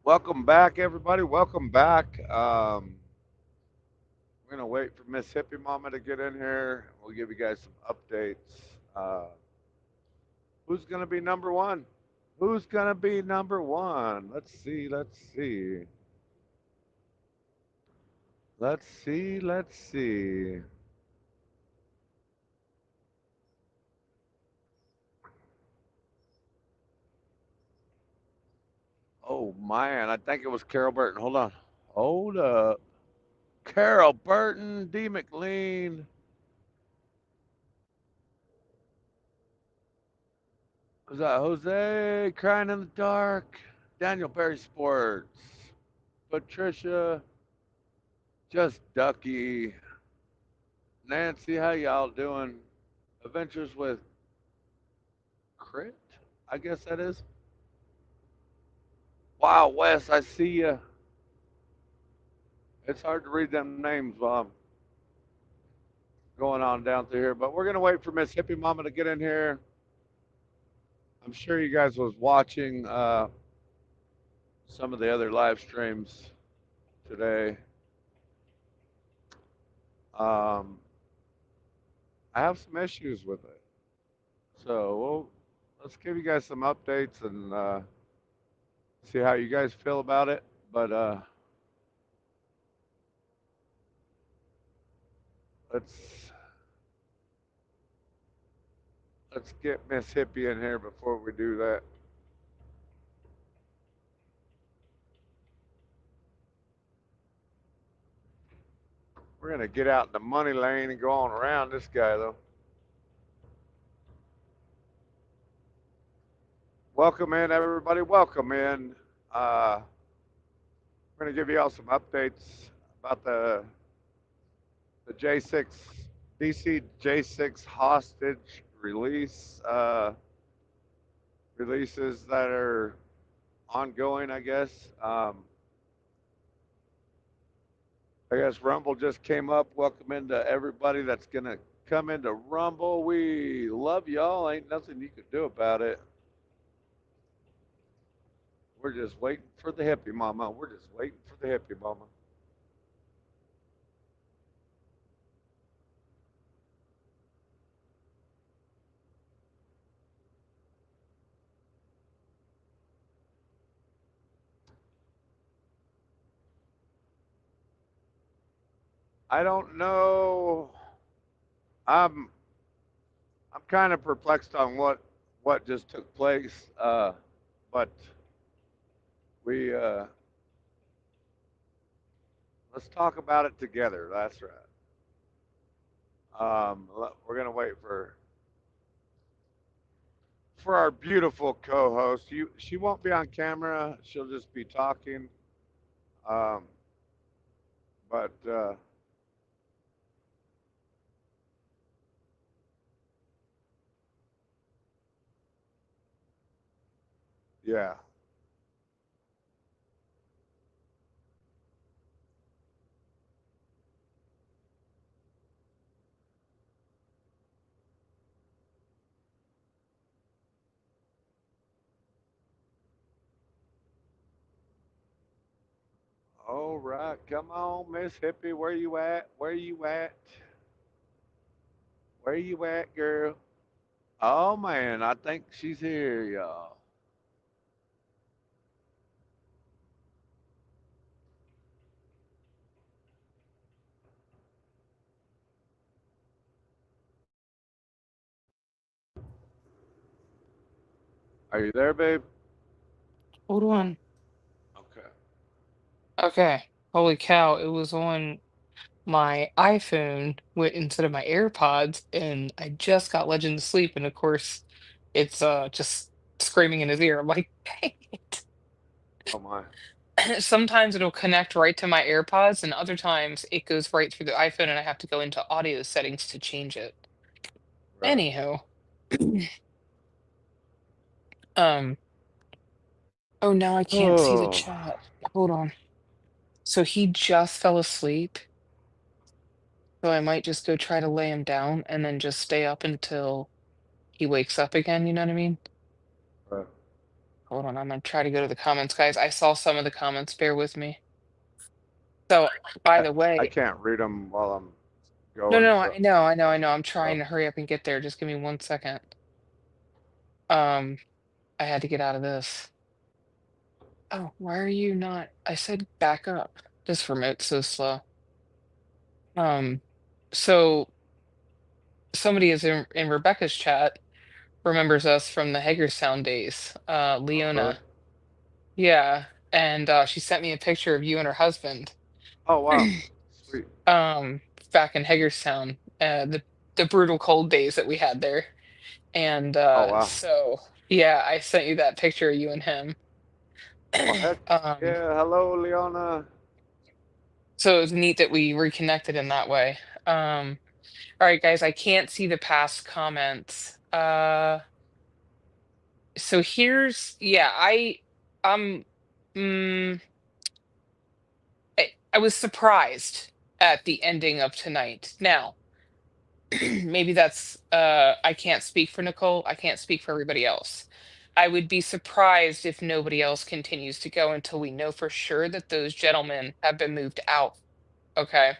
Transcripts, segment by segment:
Welcome back, everybody. Welcome back. We're gonna wait for Miss Hippie Mama to get in here. We'll give you guys some updates. Uh, who's gonna be number one? Who's gonna be number one? Let's see. Let's see. Let's see. Let's see. Oh man, I think it was Carol Burton. Hold on. Hold up. Carol Burton, D. McLean. Was that Jose? Crying in the Dark. Daniel Berry Sports. Patricia. Just Ducky. Nancy, how y'all doing? Adventures with Crit? I guess that is. Wow, Wes, I see you. It's hard to read them names while I'm going on down through here, but we're gonna wait for Miss Hippie Mama to get in here. I'm sure you guys was watching some of the other live streams today. Um, I have some issues with it, so let's give you guys some updates and see how you guys feel about it. But let's let's get Miss Hippie in here before we do that. We're gonna get out in the money lane and go on around this guy though. Welcome in, everybody. Welcome in. Uh, we're gonna give you all some updates about the J6 DC J6 hostage releases that are ongoing. I guess Rumble just came up. Welcome into everybody that's gonna come into Rumble. We love y'all. Ain't nothing you can do about it. We're just waiting for the hippie mama. We're just waiting for the hippie mama. I don't know. I'm I'm kind of perplexed on what just took place. But we let's talk about it together. That's right. We're gonna wait for our beautiful co-host. She won't be on camera. She'll just be talking. Um, but yeah. All right, come on, Miss Hippie. Where you at? Where you at? Where you at, girl? Oh man, I think she's here, y'all. Are you there, babe? Hold on. Okay. Okay. Holy cow, it was on my iPhone instead of my AirPods, and I just got Legend of Sleep, and of course, it's just screaming in his ear. I'm like, dang it. Oh my. Sometimes it'll connect right to my AirPods, and other times it goes right through the iPhone, and I have to go into audio settings to change it. Right. Anyhow, um, oh, now I can't see the Oh. chat. Hold on. So he just fell asleep. So I might just go try to lay him down and then just stay up until he wakes up again, you know what I mean? Right. hold on, I'm gonna try to go to the comments, guys. I saw some of the comments. Bear with me. So, by I, the I way, can't read them while I'm no, going. no, So, I know, I know, I know. I'm uh, trying to hurry up and get there. Just give me 1 second. Um, I had to get out of this. Oh, why are you not? I said back up. This remote's so slow. Um, so somebody is in Rebecca's chat remembers us from the Hagerstown days. oh, really? Leona. Yeah. And she sent me a picture of you and her husband. Oh, wow. Sweet. um Back in Hagerstown, the brutal cold days that we had there. And Oh, wow. so yeah, I sent you that picture of you and him. Well, heck um yeah. Hello, Leona. so it was neat that we reconnected in that way. All right, guys, I can't see the past comments. So here's, yeah, um mm, I was surprised at the ending of tonight. Now, maybe that's I can't speak for Nicole, I can't speak for everybody else. I would be surprised if nobody else continues to go until we know for sure that those gentlemen have been moved out. Okay.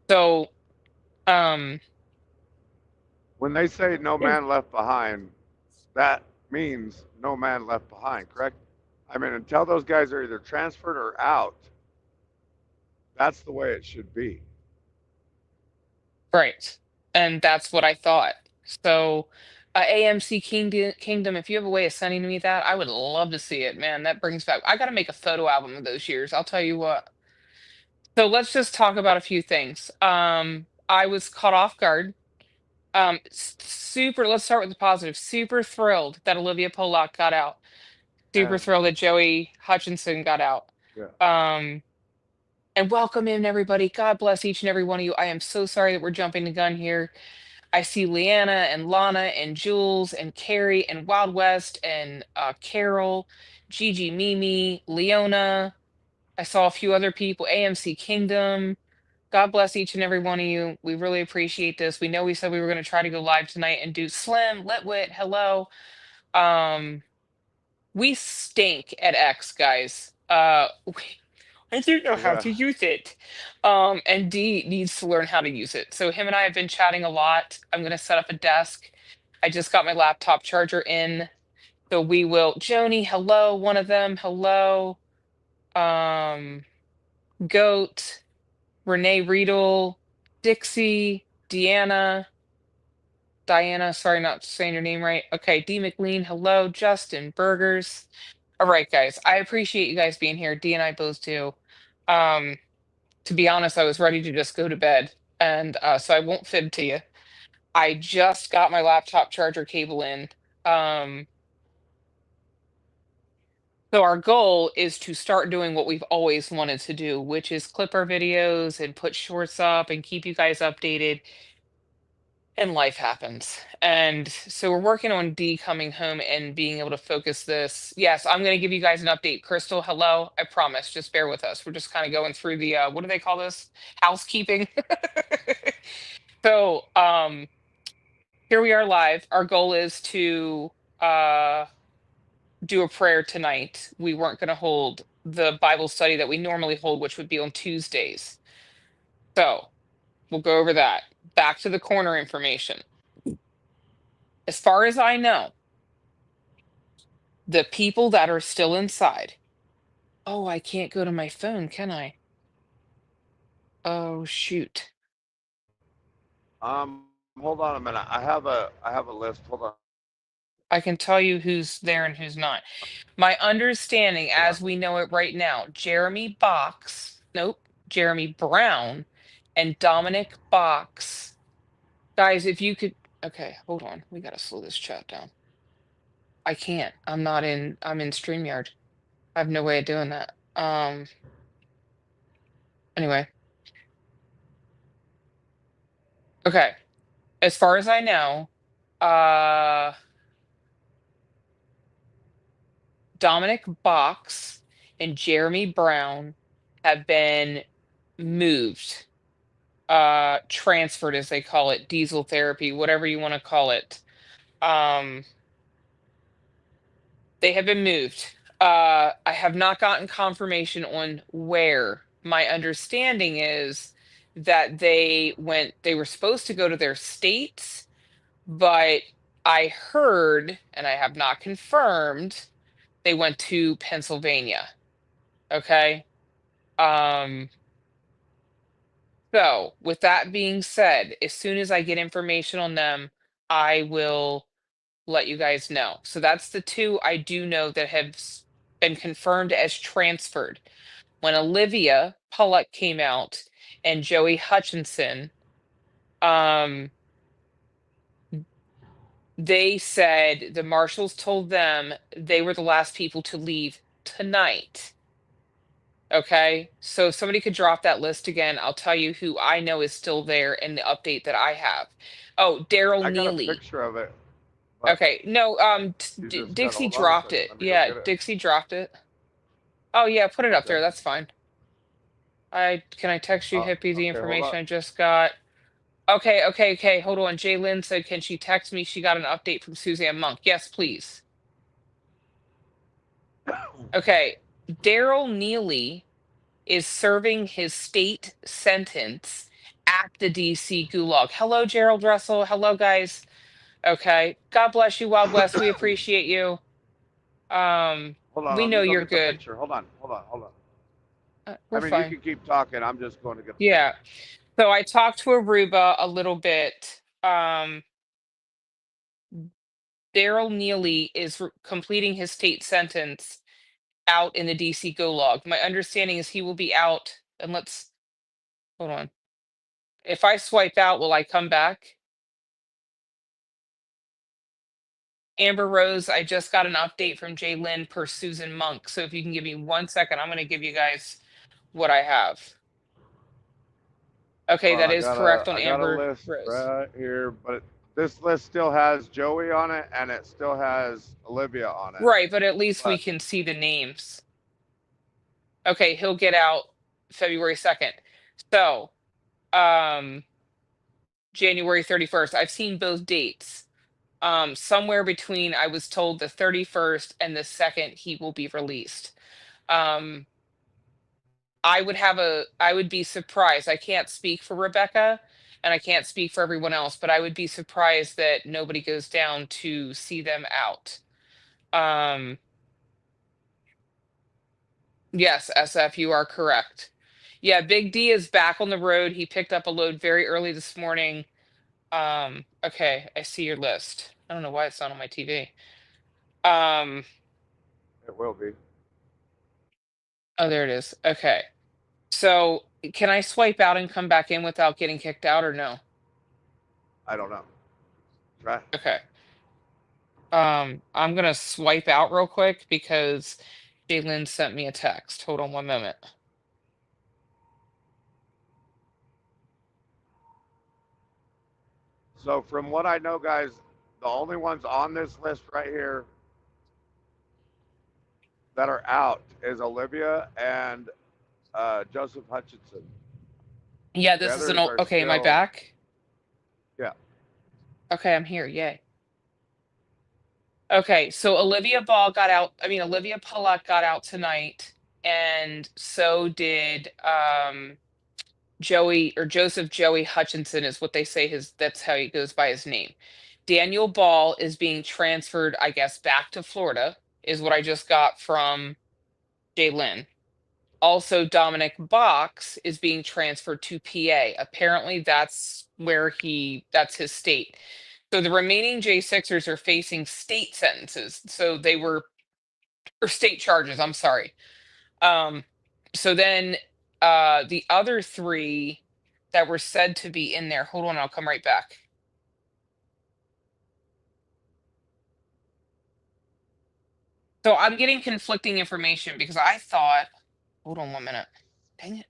So, um, When they say no yeah. man left behind, that means no man left behind, correct? I mean, until those guys are either transferred or out, that's the way it should be. Right. And that's what I thought. So, AMC Kingdom, if you have a way of sending me that, I would love to see it, man. That brings back, I got to make a photo album of those years. I'll tell you what. So let's just talk about a few things. I was caught off guard. Super, let's start with the positive. Super thrilled that Olivia Pollack got out. Super And thrilled that Joey Hutchinson got out. yeah, Um, and welcome in, everybody. God bless each and every one of you. I am so sorry that we're jumping the gun here. I see Leanna and Lana and Jules and Carrie and Wild West and Carol, Gigi, Mimi, Leona. I saw a few other people, AMC Kingdom. God bless each and every one of you. We really appreciate this. We know we said we were going to try to go live tonight and do Slim, Litwit, hello. Um, we stink at X, guys. I don't know how yeah. to use it. And D needs to learn how to use it. So him and I have been chatting a lot. I'm gonna set up a desk. I just got my laptop charger in. So we will, Joni, hello, one of them, hello. Um, Goat, Renee Riedel, Dixie, Deanna, Diana, sorry not saying your name right. Okay, D McLean, hello, Justin, Burgers. All right, guys. I appreciate you guys being here. D and I both do. Um, to be honest, I was ready to just go to bed. And so I won't fib to you. I just got my laptop charger cable in. Um, so our goal is to start doing what we've always wanted to do, which is clip our videos and put shorts up and keep you guys updated. And life happens. And so we're working on D coming home and being able to focus this. Yes, I'm going to give you guys an update. Crystal, hello. I promise. Just bear with us. We're just kind of going through the what do they call this? Housekeeping. So, here we are live. Our goal is to uh do a prayer tonight. We weren't going to hold the Bible study that we normally hold, which would be on Tuesdays. So, we'll go over that. Back to the corner information. As far as I know, the people that are still inside. Oh, I can't go to my phone, can I? Oh, shoot. Hold on a minute. I have a list. Hold on. I can tell you who's there and who's not. My understanding, Hold on. as we know it right now, Jeremy Box, nope, Jeremy Brown and Dominic Box. Guys, if you could, okay, hold on. We gotta slow this chat down. I can't. I'm in StreamYard. I have no way of doing that. Anyway, okay. As far as I know, uh, Dominic Box and Jeremy Brown have been moved, transferred as they call it, diesel therapy, whatever you want to call it. Um, They have been moved. I have not gotten confirmation on where. My understanding is that they were supposed to go to their states, but I heard, and I have not confirmed, they went to Pennsylvania. Okay. Um, so with that being said, as soon as I get information on them, I will let you guys know. So that's the two I do know that have been confirmed as transferred. When Olivia Pollock came out and Joey Hutchinson, um, they said the marshals told them they were the last people to leave tonight. Okay, so if somebody could drop that list again, I'll tell you who I know is still there and the update that I have. Oh, Daryl I got a Neely. picture of it, but Okay, no, you just got to Dixie hold on a dropped second. it. Let me go Yeah, get it. Dixie dropped it. Oh yeah, put it up Okay. there. That's fine. I text you, Hippie, the Okay, hold information on. I just got. Okay. Hold on. Jay said, can she text me? She got an update from Suzanne Monk. Yes, please. Okay. Daryl Neely is serving his state sentence at the DC Gulag. Hello, Gerald Russell. Hello, guys. Okay. God bless you, Wild West. We appreciate you. Um, Hold on. we Let know me go you're get the good. picture. Hold on. We're I mean, you fine. can keep talking. I'm just going to get the Yeah. picture. So I talked to Aruba a little bit. Daryl Neely is completing his state sentence out in the DC Gulag. My understanding is he will be out, and let's hold on. If I swipe out, will I come back? Amber Rose, I just got an update from Jay Lynn per Susan Monk. So if you can give me 1 second, I'm going to give you guys what I have. Okay, Hold on. that is correct on I got a Amber list Rose. right here, but this list still has Joey on it, and it still has Olivia on it. Right, but at least we But can see the names. Okay, he'll get out February 2nd. So, um, January 31st. I've seen both dates. Somewhere between, I was told, the 31st and the 2nd he will be released. Um, I would be surprised. I can't speak for Rebecca and I can't speak for everyone else, but I would be surprised that nobody goes down to see them out. Um, yes, SF, you are correct. Yeah, Big D is back on the road. He picked up a load very early this morning. Okay, I see your list. I don't know why it's not on my TV. Um, it will be. oh, there it is. Okay. So can I swipe out and come back in without getting kicked out or no? I don't know. Try. Okay. I'm gonna swipe out real quick because Jalen sent me a text. Hold on 1 moment. So from what I know, guys, the only ones on this list right here that are out is Olivia and Joseph Hutchinson. Yeah, The this is an others old, are okay, am I still, back? yeah. Okay, I'm here. Yay. Okay, so Olivia Ball got out, I mean Olivia Pollock got out tonight, and so did Joey or Joseph Joey Hutchinson is what they say that's how he goes by his name. Daniel Ball is being transferred, I guess, back to Florida, is what I just got from Jay Lynn. Also, Dominic Box is being transferred to PA. Apparently, that's his state. So the remaining J6ers are facing state sentences. So they were, or state charges, I'm sorry. Um, so then the other three that were said to be in there, hold on, I'll come right back. So I'm getting conflicting information because I thought, hold on 1 minute. Dang it.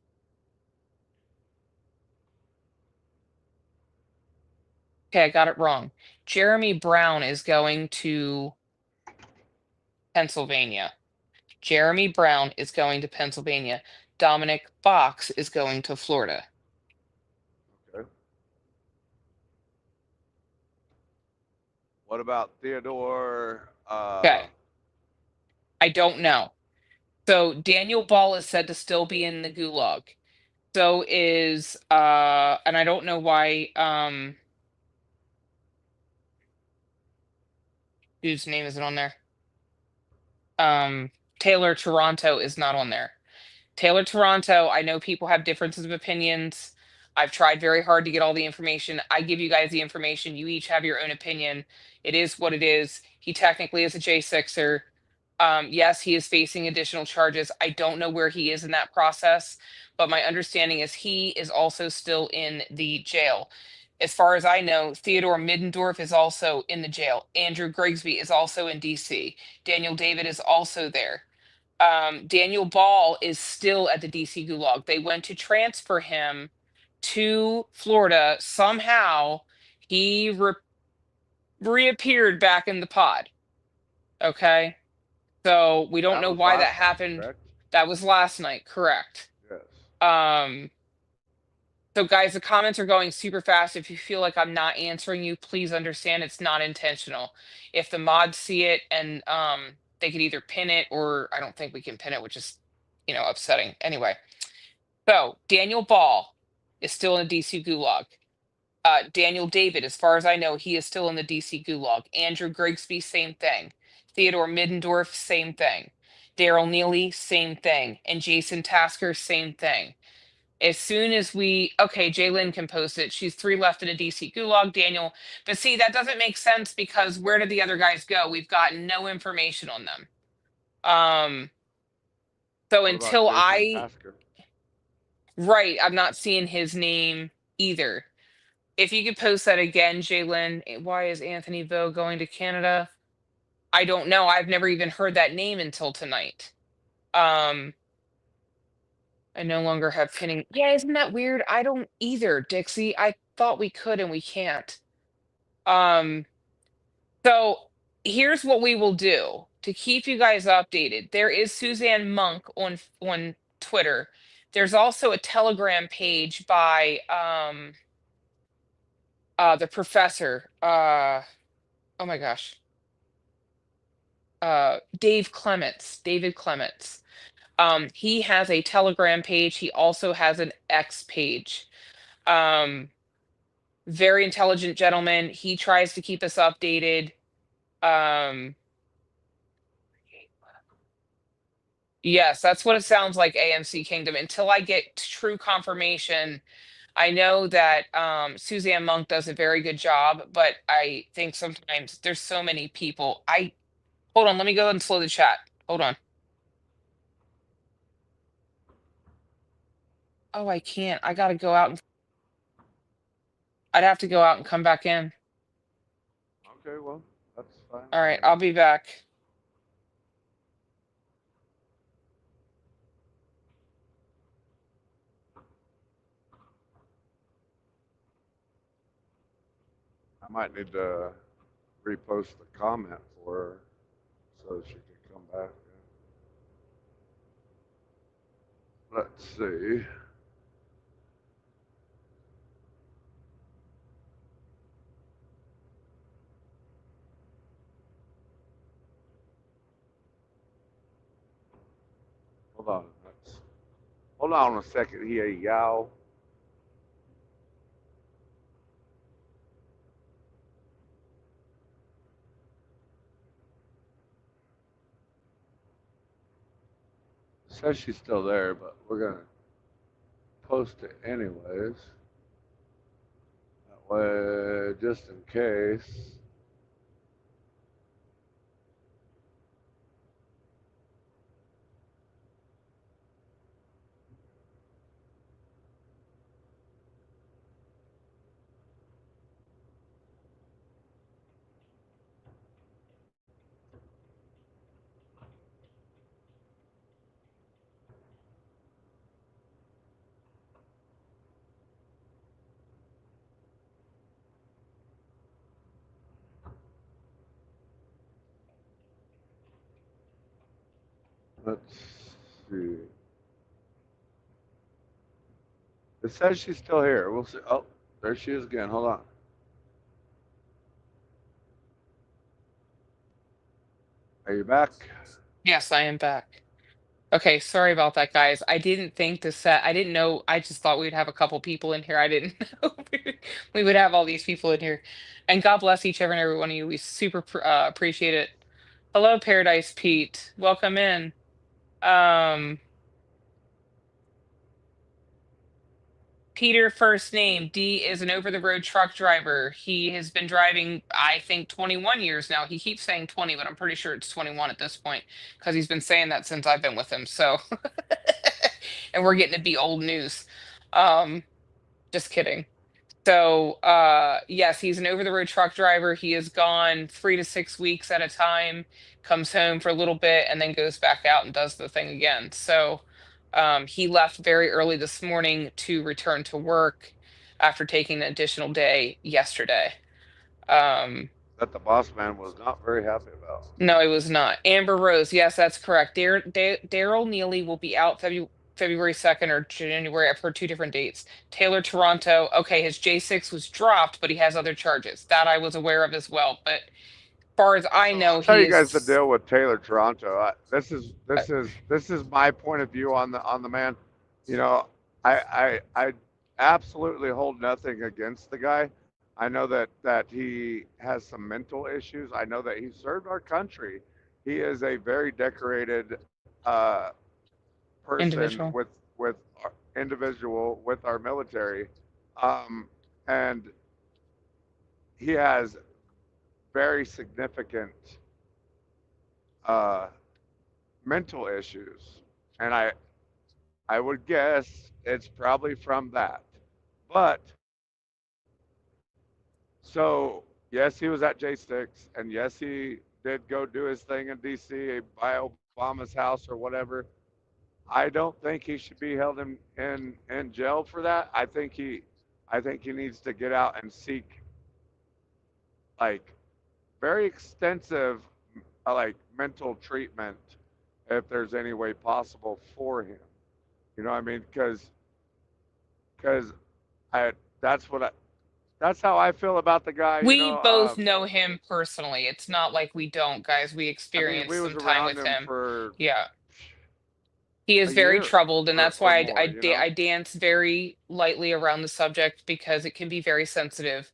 Okay, I got it wrong. Jeremy Brown is going to Pennsylvania. Jeremy Brown is going to Pennsylvania. Dominic Fox is going to Florida. Okay. What about Theodore? Okay. I don't know. So Daniel Ball is said to still be in the gulag. So is and I don't know why whose name isn't on there. Um Taylor Toronto is not on there. Taylor Toronto, I know people have differences of opinions. I've tried very hard to get all the information. I give you guys the information. You each have your own opinion. It is what it is. He technically is a J6er. Yes, he is facing additional charges. I don't know where he is in that process, but my understanding is he is also still in the jail. As far as I know, Theodore Middendorf is also in the jail. Andrew Grigsby is also in DC. Daniel David is also there. Daniel Ball is still at the DC Gulag. They went to transfer him to Florida. Somehow he reappeared back in the pod. Okay. So we don't That know was why that last night, happened. correct? That was last night, correct. Yes. Um, so guys, the comments are going super fast. If you feel like I'm not answering you, please understand it's not intentional. If the mods see it and they could either pin it or I don't think we can pin it, which is, upsetting. Anyway. So Daniel Ball is still in the DC Gulag. Daniel David, as far as I know, he is still in the DC Gulag. Andrew Grigsby, same thing. Theodore Middendorf, same thing. Daryl Neely, same thing. And Jason Tasker, same thing. As soon as okay, Jalen can post it. She's three left in a DC Gulag, Daniel. But see, that doesn't make sense because where did the other guys go? We've got no information on them. So What about until Jason Tasker? right, I'm not seeing his name either. If you could post that again, Jalen, why is Anthony Vo going to Canada? I don't know. I've never even heard that name until tonight. Um, I no longer have pinning. Yeah, isn't that weird? I don't either, Dixie. I thought we could and we can't. Um, so here's what we will do to keep you guys updated. There is Suzanne Monk on Twitter. There's also a Telegram page by the professor. Oh my gosh. David Clements. He has a Telegram page. He also has an X page. Um, very intelligent gentleman. He tries to keep us updated. Um, yes, that's what it sounds like, AMC Kingdom. Until I get true confirmation, I know that Suzanne Monk does a very good job, but I think sometimes there's so many people. Hold on, let me go and slow the chat. Hold on. Oh, I can't. I gotta go out and I'd have to go out and come back in. Okay, well, that's fine. All right, I'll be back. I might need to repost the comment for her so she can come back. Let's see. Hold on. Hold on a second here, y'all. It says she's still there, but we're going to post it anyways. That way, just in case. Let's see. It says she's still here. We'll see. Oh, there she is again. Hold on. Are you back? Yes, I am back. Okay, sorry about that, guys. I didn't think to set, I didn't know, I just thought we'd have a couple people in here. I didn't know we would have all these people in here. And God bless each and every one of you. We super appreciate it. Hello, Paradise Pete. Welcome in. Um, Peter, first name. D is an over-the-road truck driver. He has been driving, I think, 21 years now. He keeps saying 20, but I'm pretty sure it's 21 at this point because he's been saying that since I've been with him. So, and we're getting to be old news. Um, just kidding. So, yes, he's an over-the-road truck driver. He is gone 3 to 6 weeks at a time, comes home for a little bit, and then goes back out and does the thing again. So, he left very early this morning to return to work after taking an additional day yesterday. Um, That the boss man was not very happy about. no, it was not. Amber Rose, yes, that's correct. Daryl Neely will be out February 2nd or January. I've heard two different dates. Taylor Toronto, okay, his J6 was dropped, but he has other charges. That I was aware of as well. But far as I So I'll know, tell he you guys the is deal with Taylor Toronto. uh, This is my point of view on the man. You know, I absolutely hold nothing against the guy. I know that he has some mental issues. I know that he served our country. He is a very decorated person individual. with our individual with our military, um, and he has very significant uh, mental issues, and I would guess it's probably from that. But so yes, he was at J6, and yes, he did go do his thing in D.C. by Obama's house or whatever. I don't think he should be held in jail for that. I think he needs to get out and seek like very extensive like mental treatment if there's any way possible for him. You know what I mean? Because I that's what I that's how I feel about the guy. You We know, both know him personally. It's not like we don't, guys. We I mean, we experienced was some time around with him him. for Yeah. He a is very year troubled, and that's or why more. You know, I dance very lightly around the subject because it can be very sensitive.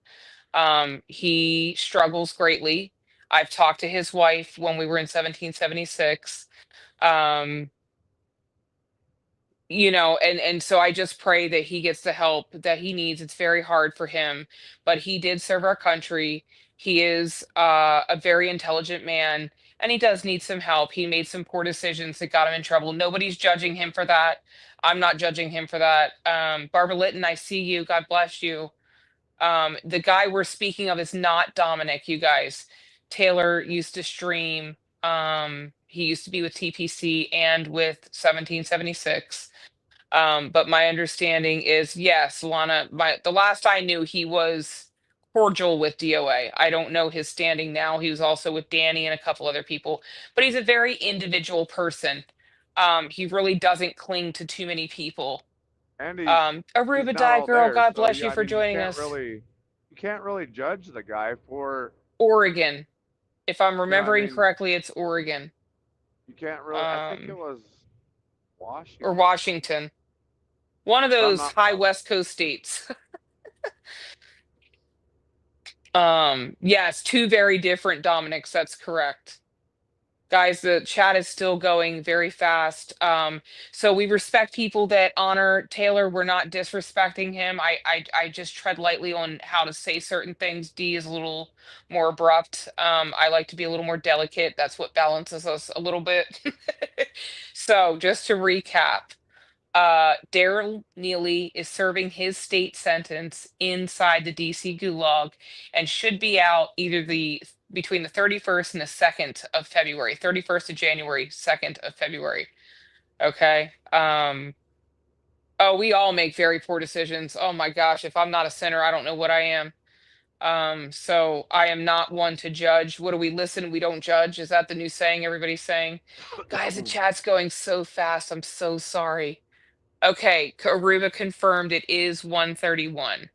He struggles greatly. I've talked to his wife when we were in 1776. Um, and so I just pray that he gets the help that he needs. It's very hard for him, but he did serve our country. He is a very intelligent man, and he does need some help. He made some poor decisions that got him in trouble. Nobody's judging him for that. I'm not judging him for that. Barbara Litton, I see you. God bless you. The guy we're speaking of is not Dominic, you guys. Taylor used to stream. He used to be with TPC and with 1776. But my understanding is yes, Lana, the last I knew he was cordial with DOA. I don't know his standing now. He was also with Danny and a couple other people, but he's a very individual person. He really doesn't cling to too many people. and he's Aruba not Die all Girl, there. God So bless yeah, you I for mean, joining us. you can't really judge the guy for Oregon. If I'm you know. I remembering mean, correctly, it's Oregon. you can't really. I think it Um, was or Washington, Washington. One of but I'm those not high positive. West Coast states. Yes, two very different Dominics, that's correct. Guys, the chat is still going very fast. So we respect people that honor Taylor. We're not disrespecting him. I just tread lightly on how to say certain things. D is a little more abrupt. I like to be a little more delicate. That's what balances us a little bit. So just to recap, Daryl Neely is serving his state sentence inside the DC gulag and should be out either the between the 31st and the 2nd of February, 31st of January, 2nd of February. Okay. Oh, we all make very poor decisions. Oh my gosh, if I'm not a sinner, I don't know what I am. So I am not one to judge. What do we listen? We don't judge. Is that the new saying everybody's saying? Guys, the chat's going so fast. I'm so sorry. Okay, Aruba confirmed it is 131.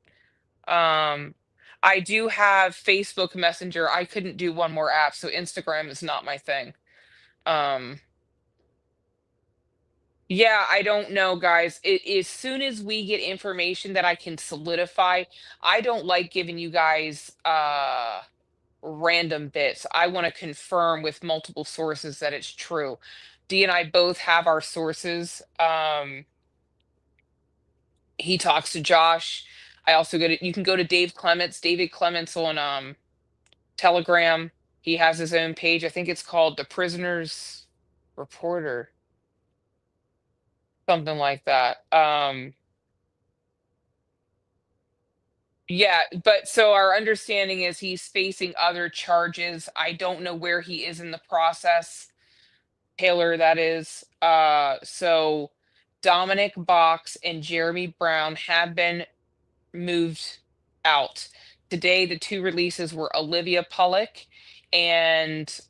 Um, I do have Facebook Messenger. I couldn't do one more app, so Instagram is not my thing. Yeah, I don't know, guys. As soon as we get information that I can solidify, I don't like giving you guys random bits. I want to confirm with multiple sources that it's true. Dee and I both have our sources. He talks to Josh. I also you can go to David Clements on Telegram. He has his own page. I think it's called The Prisoner's Reporter, something like that. Yeah, but so our understanding is he's facing other charges. I don't know where he is in the process. Taylor, that is. So Dominic Box and Jeremy Brown have been moved out. Today, the two releases were Olivia Pollock and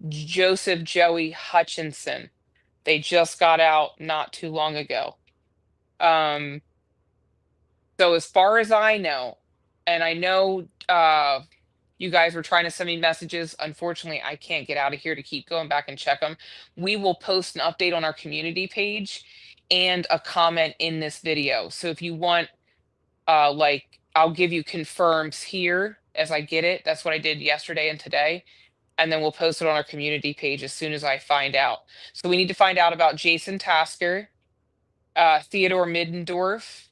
Joseph Joey Hutchinson. They just got out not too long ago. Um, so as far as I know, and I know you guys were trying to send me messages. Unfortunately, I can't get out of here to keep going back and check them. We will post an update on our community page and a comment in this video. So if you want, like, I'll give you confirms here as I get it. That's what I did yesterday and today. And then we'll post it on our community page as soon as I find out. So we need to find out about Jason Tasker, Theodore Middendorf,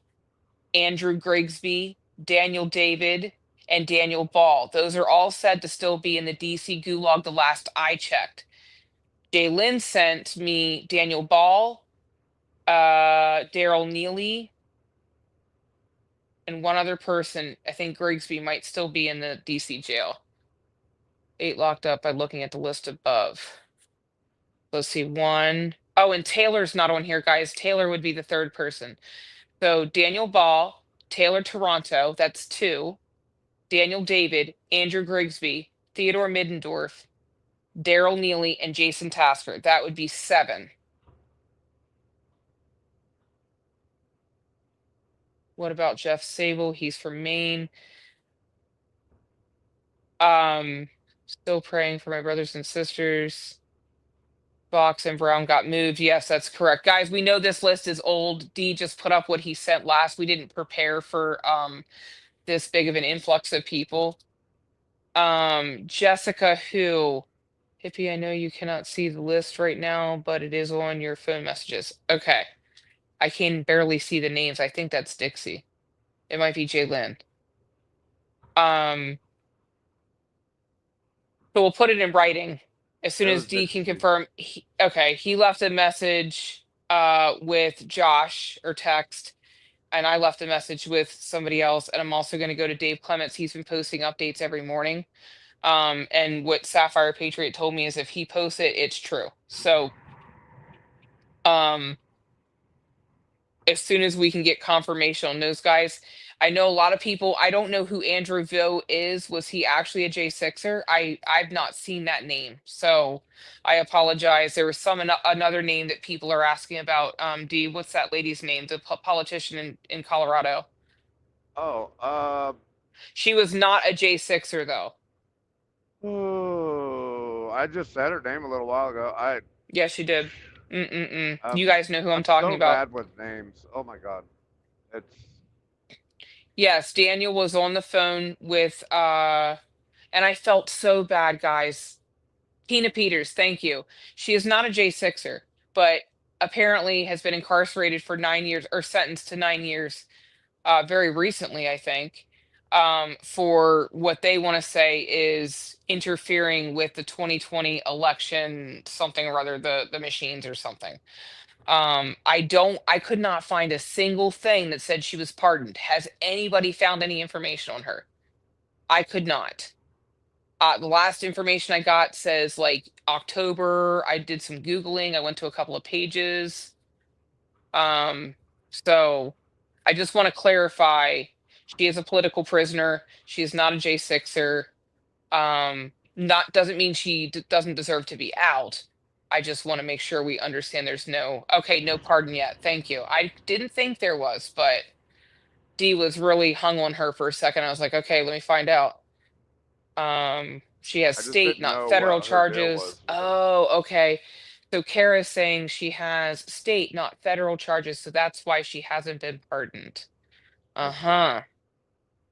Andrew Grigsby, Daniel David, and Daniel Ball. Those are all said to still be in the DC gulag the last I checked. Jay sent me Daniel Ball, Daryl Neely, and one other person. I think Grigsby might still be in the DC jail. 8 locked up by looking at the list above. Let's see, one. Oh, and Taylor's not on here, guys. Taylor would be the third person. So Daniel Ball, Taylor Toronto, that's 2. Daniel David, Andrew Grigsby, Theodore Middendorf, Daryl Neely, and Jason Tasker. That would be 7. What about Jeff Sable? He's from Maine. Still praying for my brothers and sisters. Fox and Brown got moved. Yes, that's correct. Guys, we know this list is old. D just put up what he sent last. We didn't prepare for this big of an influx of people. Jessica who? Hippie, I know you cannot see the list right now, but it is on your phone messages. Okay. I can barely see the names. I think that's Dixie. It might be Jay. Um, so we'll put it in writing as soon It as was D can Dixie. confirm. Okay, he left a message with Josh or text, and I left a message with somebody else. And I'm also going to go to Dave Clements. He's been posting updates every morning. And what Sapphire Patriot told me is if he posts it, it's true. So um as soon as we can get confirmation on those guys. I know a lot of people. I don't know who Andrew Vo is. Was he actually a J6er? I've not seen that name, so I apologize. There was another name that people are asking about. D, what's that lady's name? The politician in Colorado. Oh, She was not a J6er though. oh, I just said her name a little while ago. Yeah, she did. Mm-mm-mm. I'm, You guys know who I'm I'm talking so about. bad with names. Oh my God, it's Yes, Daniel was on the phone with and I felt so bad, guys. Tina Peters, thank you. She is not a J6er, but apparently has been incarcerated for 9 years or sentenced to 9 years very recently, I think, for what they want to say is interfering with the 2020 election, something or other, the machines or something. I could not find a single thing that said she was pardoned. Has anybody found any information on her? I could not. The last information I got says like October. I did some Googling. I went to a couple of pages. Um, so I just want to clarify she is a political prisoner. She is not a J6er. Not doesn't mean she doesn't deserve to be out. I just want to make sure we understand there's no pardon yet. Thank you. I didn't think there was, but D was really hung on her for a second. I was like, okay, let me find out. She has I just state, didn't not know federal what her deal charges. was with her. Oh, okay. So Kara's saying she has state, not federal charges, so that's why she hasn't been pardoned. Okay. Uh-huh.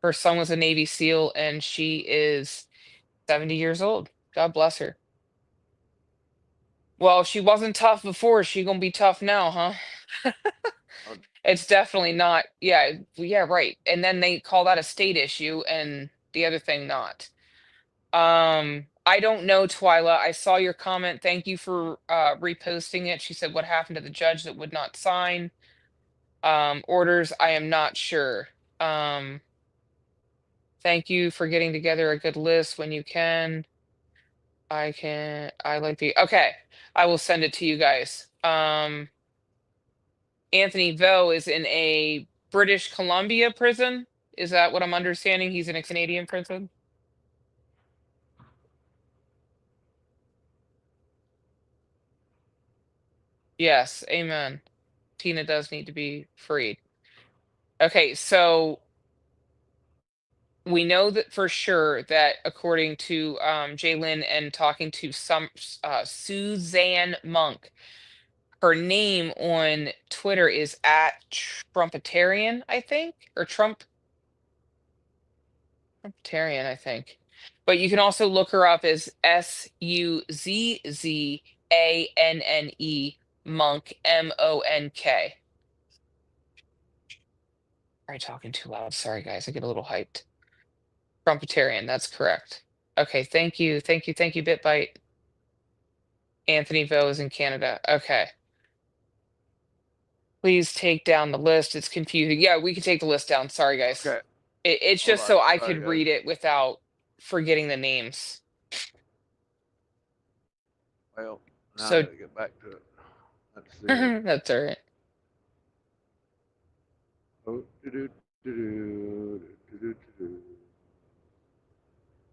Her son was a Navy SEAL and she is 70 years old. God bless her. Well, if she wasn't tough before, she gonna be tough now, huh? Oh, It's definitely not. Yeah, yeah, right. And then they call that a state issue and the other thing not. I don't know, Twyla. I saw your comment. Thank you for reposting it. She said, "What happened to the judge that would not sign orders? I am not sure. Um, thank you for getting together a good list when you can. I like the okay. I will send it to you guys. Anthony Vo is in a British Columbia prison. Is that what I'm understanding? He's in a Canadian prison? Yes, amen. Tina does need to be freed. Okay, so we know that for sure that according to Jalen and talking to some Suzanne Monk, her name on Twitter is at Trumpetarian, I think, or Trumpetarian, I think. But you can also look her up as Suzzanne Monk Monk. Probably talking too loud. Sorry, guys. I get a little hyped. Trumpetarian, that's correct. Okay, thank you. Thank you. Thank you, BitBite. Anthony Vo is in Canada. Okay. Please take down the list. It's confusing. Yeah, we can take the list down. Sorry, guys. okay. It's Hold just on. so I Sorry, could guys. read it without forgetting the names. Well, now I So got to get back to it. Let's see. that's all right. Oh, do.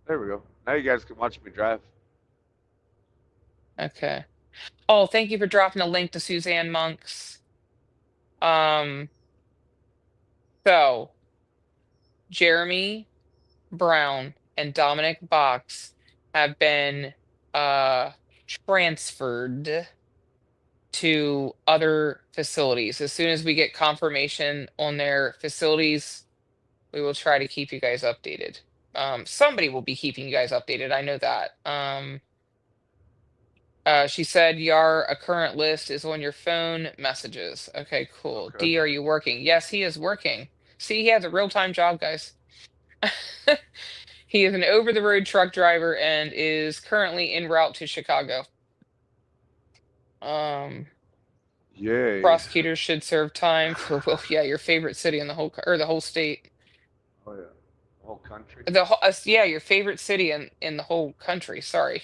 There we go. Now you guys can watch me drive. Okay. Oh, thank you for dropping a link to Suzanne Monk's. Um, so Jeremy Brown and Dominic Box have been uh transferred to other facilities. As soon as we get confirmation on their facilities, we will try to keep you guys updated. Somebody will be keeping you guys updated. I know that. She said, Yar, a current list is on your phone messages. Okay, cool. Okay. D, are you working? Yes, he is working. See, he has a real-time job, guys. He is an over-the-road truck driver and is currently en route to Chicago. Um, Yay. prosecutors should serve time for, well, yeah, your favorite city in the whole, or the whole state. Oh, yeah. The whole country. The whole, yeah, your favorite city in the whole country. Sorry.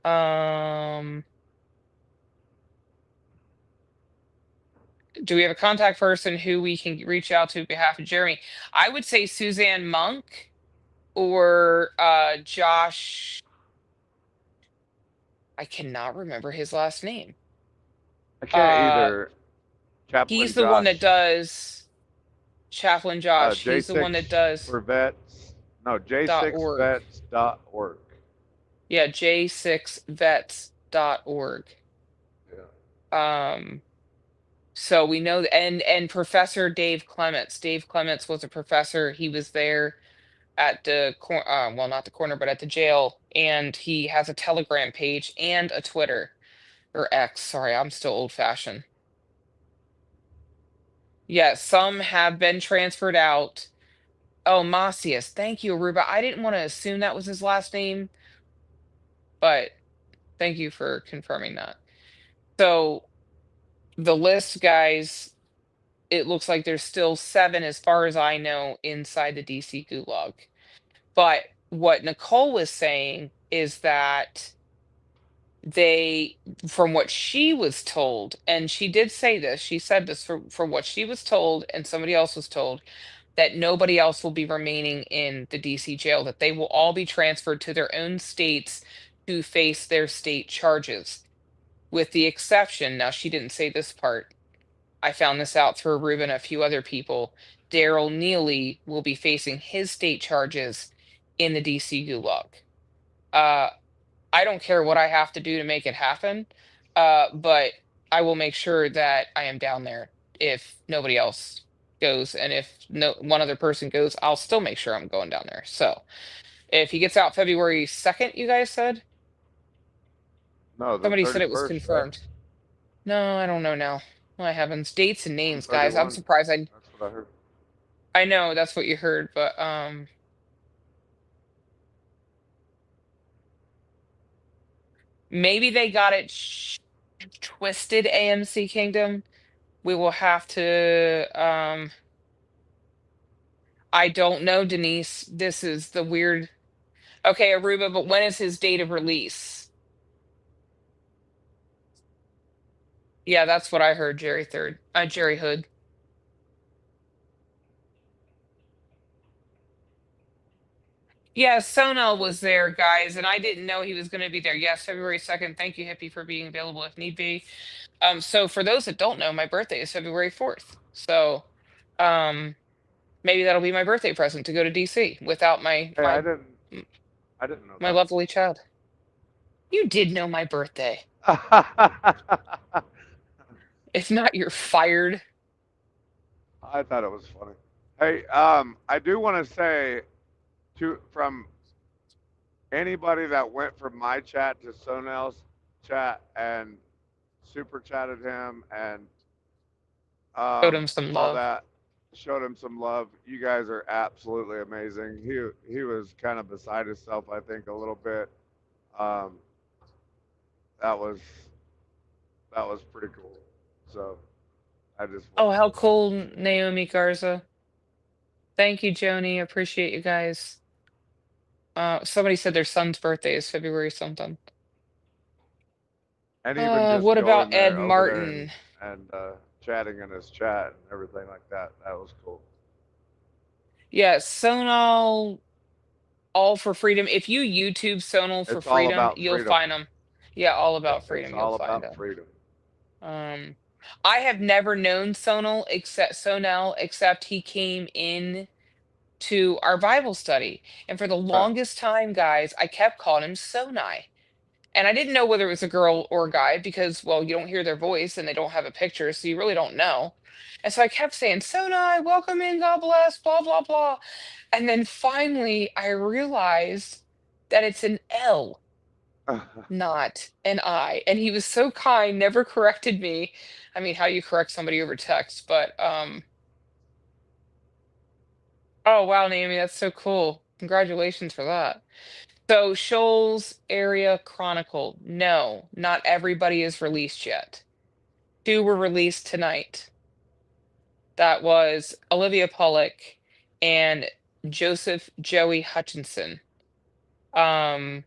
Um, do we have a contact person who we can reach out to on behalf of Jeremy? I would say Suzanne Monk or Josh. I cannot remember his last name. I can't Uh, either. Chaplain he's the one that Josh. does Chaplain Josh. He's the one that J6 does for vets. No, .org. j6vets.org. Yeah, j6vets.org. Yeah. So we know, and Professor Dave Clements. Dave Clements was a professor. He was there at the well, not the corner, but at the jail, and he has a Telegram page and a Twitter or X. Sorry, I'm still old fashioned. Yeah, some have been transferred out. Oh, Macias. Thank you, Aruba. I didn't want to assume that was his last name, but thank you for confirming that. So the list, guys, it looks like there's still 7, as far as I know, inside the DC gulag. But what Nicole was saying is that they, from what she was told, and she did say this, she said this from what she was told and somebody else was told, that nobody else will be remaining in the DC jail, that they will all be transferred to their own states to face their state charges, with the exception, now she didn't say this part, I found this out through Ruben and a few other people, Daryl Neely will be facing his state charges in the DC gulag. Uh, I don't care what I have to do to make it happen. But I will make sure that I am down there if nobody else goes, and if no one other person goes, I'll still make sure I'm going down there. So if he gets out February 2nd, you guys said? No, the Somebody said it was 31st, right? confirmed. No, I don't know now. My heavens, dates and names, guys. I'm 131. surprised. I That's what I heard. I know that's what you heard, but maybe they got it twisted. AMC Kingdom. We will have to. I don't know, Denise. This is the weird. Okay, Aruba, but when is his date of release? Yeah, that's what I heard, Jerry Third. Jerry Hood. Yeah, Sonal was there, guys, and I didn't know he was going to be there. Yes, February 2nd. Thank you, Hippie, for being available if need be. So for those that don't know, my birthday is February 4th. So, um, maybe that'll be my birthday present to go to DC without my Hey, my I didn't know my lovely child. You did know my birthday. that. If not, you're fired. I thought it was funny. Hey, I do want to say to from anybody that went from my chat to Sonel's chat and super chatted him and Showed him some all love. that, showed him some love. You guys are absolutely amazing. He was kind of beside himself, I think, a little bit. Um, that was that was pretty cool. So I just Oh, wanted how to. cool, Naomi Garza. Thank you, Joni. Appreciate you guys. Somebody said their son's birthday is February something. And even just What about going Ed there over there Martin? and chatting in his chat and everything like that, that was cool. Yeah, Sonal All for Freedom. If you YouTube Sonal for It's all Freedom, about you'll freedom. find them. Yeah, all Yeah, about it's freedom. You'll all find about them. freedom. Um, I have never known Sonal except he came in to our Bible study. And for the longest time, guys, I kept calling him Sonai. And I didn't know whether it was a girl or a guy because, well, you don't hear their voice and they don't have a picture, so you really don't know. And so I kept saying, Sonai, welcome in, God bless, blah, blah, blah. And then finally I realized that it's an L, not an I. And he was so kind, never corrected me. I mean, how you correct somebody over text, but oh wow, Naomi, that's so cool. Congratulations for that. So Shoals Area Chronicle. No, not everybody is released yet. Two were released tonight. That was Olivia Pollock and Joseph Joey Hutchinson. Um,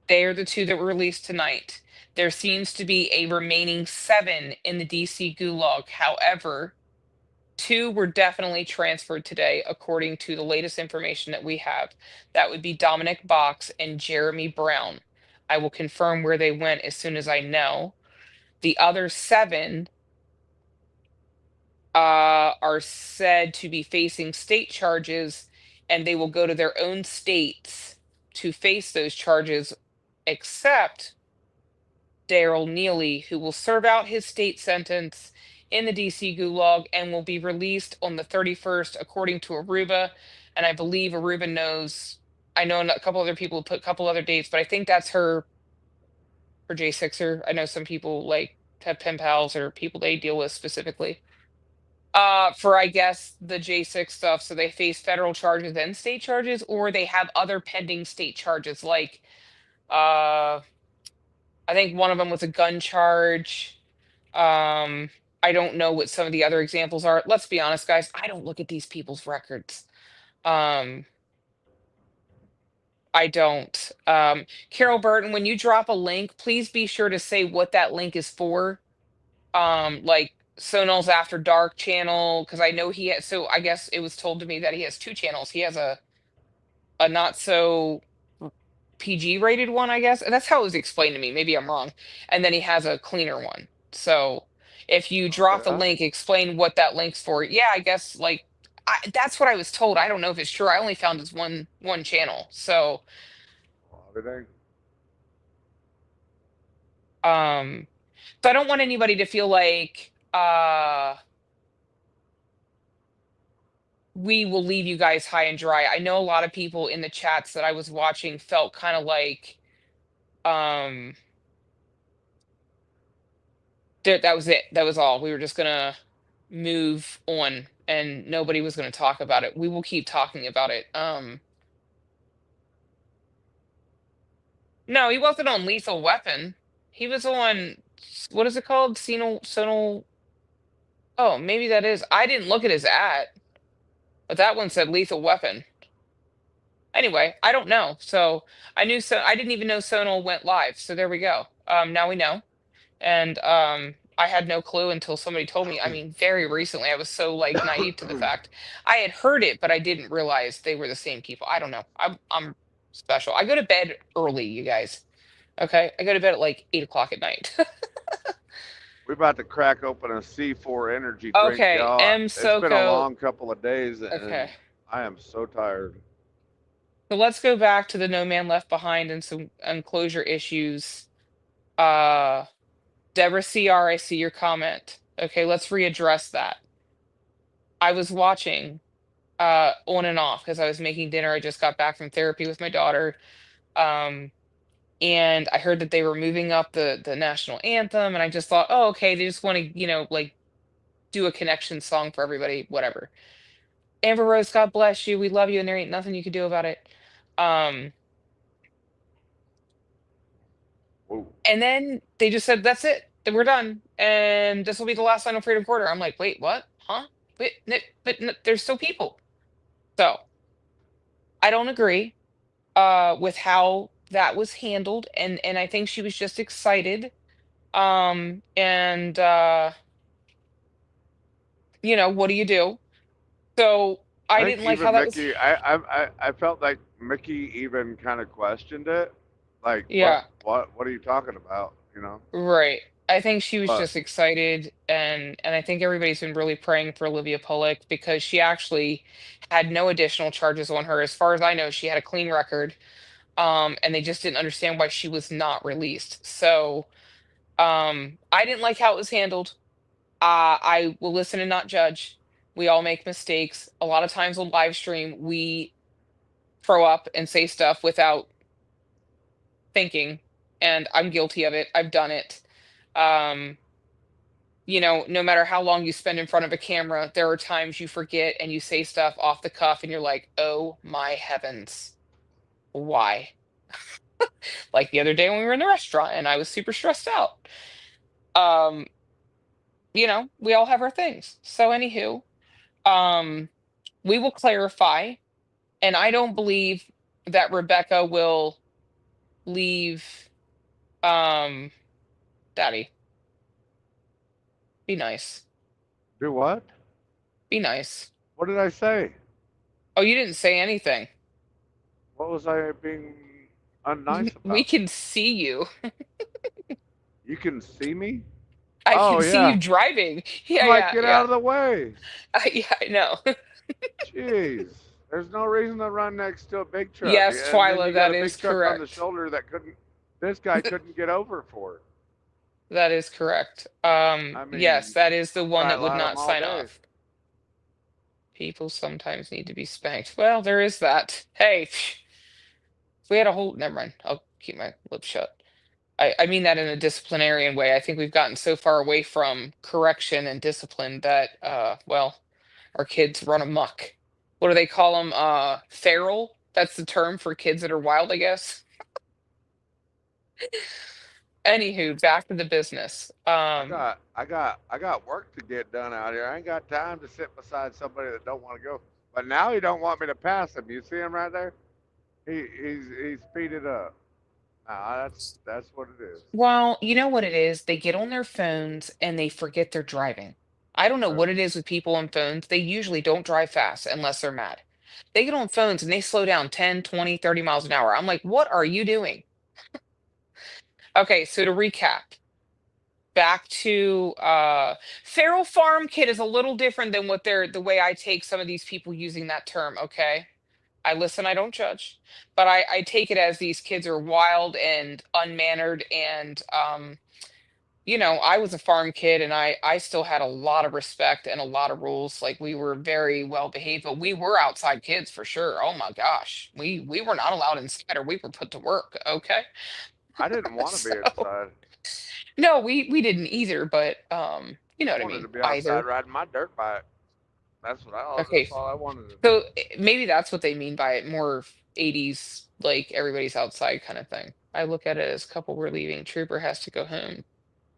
they are the two that were released tonight. There seems to be a remaining seven in the DC Gulag. However, two were definitely transferred today, according to the latest information that we have. That would be Dominic Box and Jeremy Brown. I will confirm where they went as soon as I know. The other seven are said to be facing state charges, and they will go to their own states to face those charges, except Daryl Neely, who will serve out his state sentence in the DC Gulag and will be released on the 31st, according to Aruba. And I believe Aruba knows. I know a couple other people put a couple other dates, but I think that's her J6er. I know some people like have pen pals or people they deal with specifically. For I guess the J6 stuff, so they face federal charges and state charges, or they have other pending state charges, like uh I think one of them was a gun charge. Um, I don't know what some of the other examples are. Let's be honest, guys, I don't look at these people's records. Um, I don't. Carol Burton, when you drop a link, please be sure to say what that link is for. Like Sonal's After Dark channel, because I know he has, so I guess it was told to me that he has two channels. He has a not so PG rated one, I guess. And that's how it was explained to me. Maybe I'm wrong. And then he has a cleaner one. So if you Okay. drop the link, explain what that link's for. Yeah, I guess like That's what I was told. I don't know if it's true. I only found his one channel. So, Everything. um, so I don't want anybody to feel like we will leave you guys high and dry. I know a lot of people in the chats that I was watching felt kind of like um that was it. That was all. We were just gonna move on and nobody was gonna talk about it. We will keep talking about it. No, he wasn't on Lethal Weapon. He was on what is it called? Sonal. Oh, maybe that is. I didn't look at his ad, but that one said Lethal Weapon. Anyway, I don't know. So I didn't even know Sonal went live. So there we go. Now we know. And I had no clue until somebody told me. I mean, very recently I was so like naive to the fact. I had heard it, but I didn't realize they were the same people. I don't know. I'm special. I go to bed early, you guys. Okay? I go to bed at like 8 o'clock at night. We're about to crack open a C4 energy drink, Okay, y'all. M It's been a Soko. long couple of days, Okay. and I am so tired. So let's go back to the No Man Left Behind and some enclosure issues. Uh Deborah CR, I see your comment. Okay, let's readdress that. I was watching on and off because I was making dinner. I just got back from therapy with my daughter. Um and I heard that they were moving up the national anthem and I just thought, "Oh, okay, they just want to, like do a connection song for everybody, whatever." Amber Rose, God bless you. We love you and there ain't nothing you can do about it. Um Whoa. and then they just said, "That's it. We're done. And this will be the last final Freedom Quarter." I'm like, "Wait, what? Huh? Wait, there's still people." So, I don't agree with how that was handled and I think she was just excited and what do you do? So I I think didn't like how even that was. Mickey, I felt like Mickey even kind of questioned it, like Yeah, what are you talking about, you know? right. I think she was But just excited and I think everybody's been really praying for Olivia Pollack because she actually had no additional charges on her. As far as I know, she had a clean record. And they just didn't understand why she was not released. So I didn't like how it was handled. I will listen and not judge. We all make mistakes. A lot of times on live stream, we throw up and say stuff without thinking, and I'm guilty of it. I've done it. Um, no matter how long you spend in front of a camera, there are times you forget and you say stuff off the cuff, and you're like, "Oh my heavens, why?" Like the other day when we were in the restaurant, and I was super stressed out. Um, we all have our things. So, anywho, um, we will clarify. And I don't believe that Rebecca will leave. Um, Daddy, be nice. do what? Be nice. What did I say? Oh, you didn't say anything. What was I being unnice We about? can see you. You can see me? I Oh can see you yeah. driving. I'm Yeah, like, yeah, get yeah. out of the way. Yeah, I know. Jeez. There's no reason to run next to a big truck. Yes, And then you Twyla, got that a is big truck on the correct. shoulder that couldn't this guy couldn't get over for it. That is correct. I Yes, mean, that is the I one that style would out him not all sign day. off. People sometimes need to be spanked. Well, there is that. Hey, we had a whole. Never mind. I'll keep my lips shut. I mean that in a disciplinarian way. I think we've gotten so far away from correction and discipline that, well, our kids run amok. What do they call them? Feral? That's the term for kids that are wild, I guess. Anywho, back to the business. I got work to get done out here. I ain't got time to sit beside somebody that don't want to go. But now he don't want me to pass him. You see him right there? He's speeded up. Nah, that's what it is. Well, you know what it is? They get on their phones and they forget they're driving. I don't know Uh, what it is with people on phones. They usually don't drive fast unless they're mad. They get on phones and they slow down 10, 20, 30 miles an hour. I'm like, what are you doing? Okay, so to recap, back to feral farm kid is a little different than what they're the way I take some of these people using that term, okay? I listen, I don't judge, but I take it as these kids are wild and unmannered and I was a farm kid and I still had a lot of respect and a lot of rules. Like we were very well behaved, but we were outside kids for sure. Oh my gosh. We were not allowed inside or we were put to work, okay? I didn't want to be So inside. no, we didn't either, but you know I what I wanted mean, to be outside either. riding my dirt bike. Okay. That's all I wanted to do. So maybe that's what they mean by it, more 80s, like everybody's outside kind of thing. I look at it as couple we're leaving. Trooper has to go home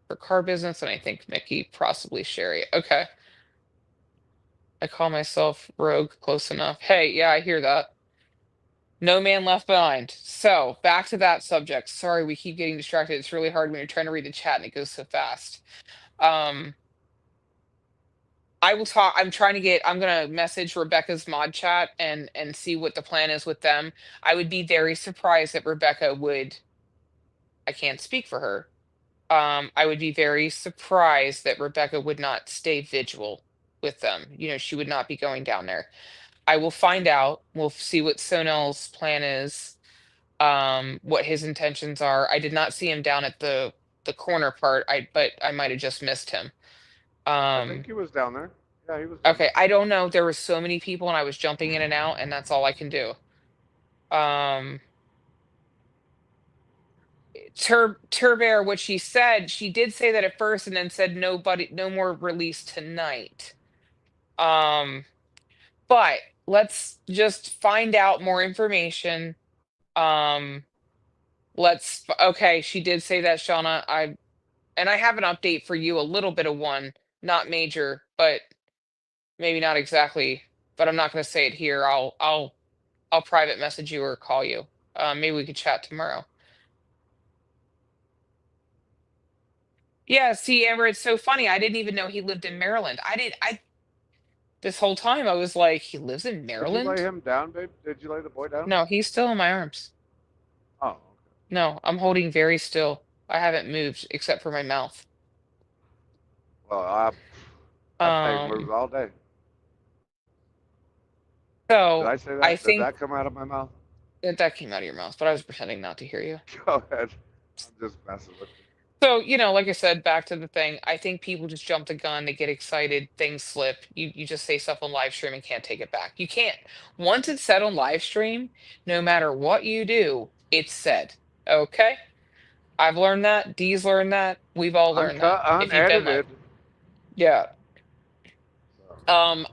for car business, and I think Mickey, possibly Sherry. Okay. I call myself rogue close enough. Hey, yeah, I hear that. No man left behind. So back to that subject. Sorry, we keep getting distracted. It's really hard when you're trying to read the chat and it goes so fast. Um, I will talk. I'm gonna message Rebecca's mod chat and see what the plan is with them. I would be very surprised that Rebecca would. I can't speak for her. I would be very surprised that Rebecca would not stay Vigil with them. She would not be going down there. I will find out. We'll see what Sonel's plan is, what his intentions are. I did not see him down at the corner part. But I might have just missed him. I think Um, he was down there. Yeah, he was down okay, there. I don't know. There were so many people and I was jumping in and out, and that's all I can do. Um, Turbear, what she did say that at first, and then said nobody, no more release tonight. Um, but let's just find out more information. Um, okay, she did say that, Shauna. I have an update for you, a little bit of one, not major, but maybe not exactly. But I'm not going to say it here. I'll private message you or call you. Maybe we could chat tomorrow. Yeah, see, Amber, it's so funny. I didn't even know he lived in Maryland. I this whole time I was like, he lives in Did you lay Maryland? him down, babe? Did you lay the boy down? No, he's still in my arms. Oh, okay. No, I'm holding very still. I haven't moved except for my mouth. Well, I stayed Um, moved all day. Did so I say I that? Did think that come out of my mouth? that came out of your mouth, but I was pretending not to hear you. Go ahead. I'm just messing with you. So, like I said, back to the thing, I think people just jump the gun, they get excited, things slip. You just say stuff on live stream and can't take it back. You can't. Once it's said on live stream, no matter what you do, it's said. Okay? I've learned that. Dee's learned that. We've all learned that. Uncut, If you've been live. unedited. Yeah. So,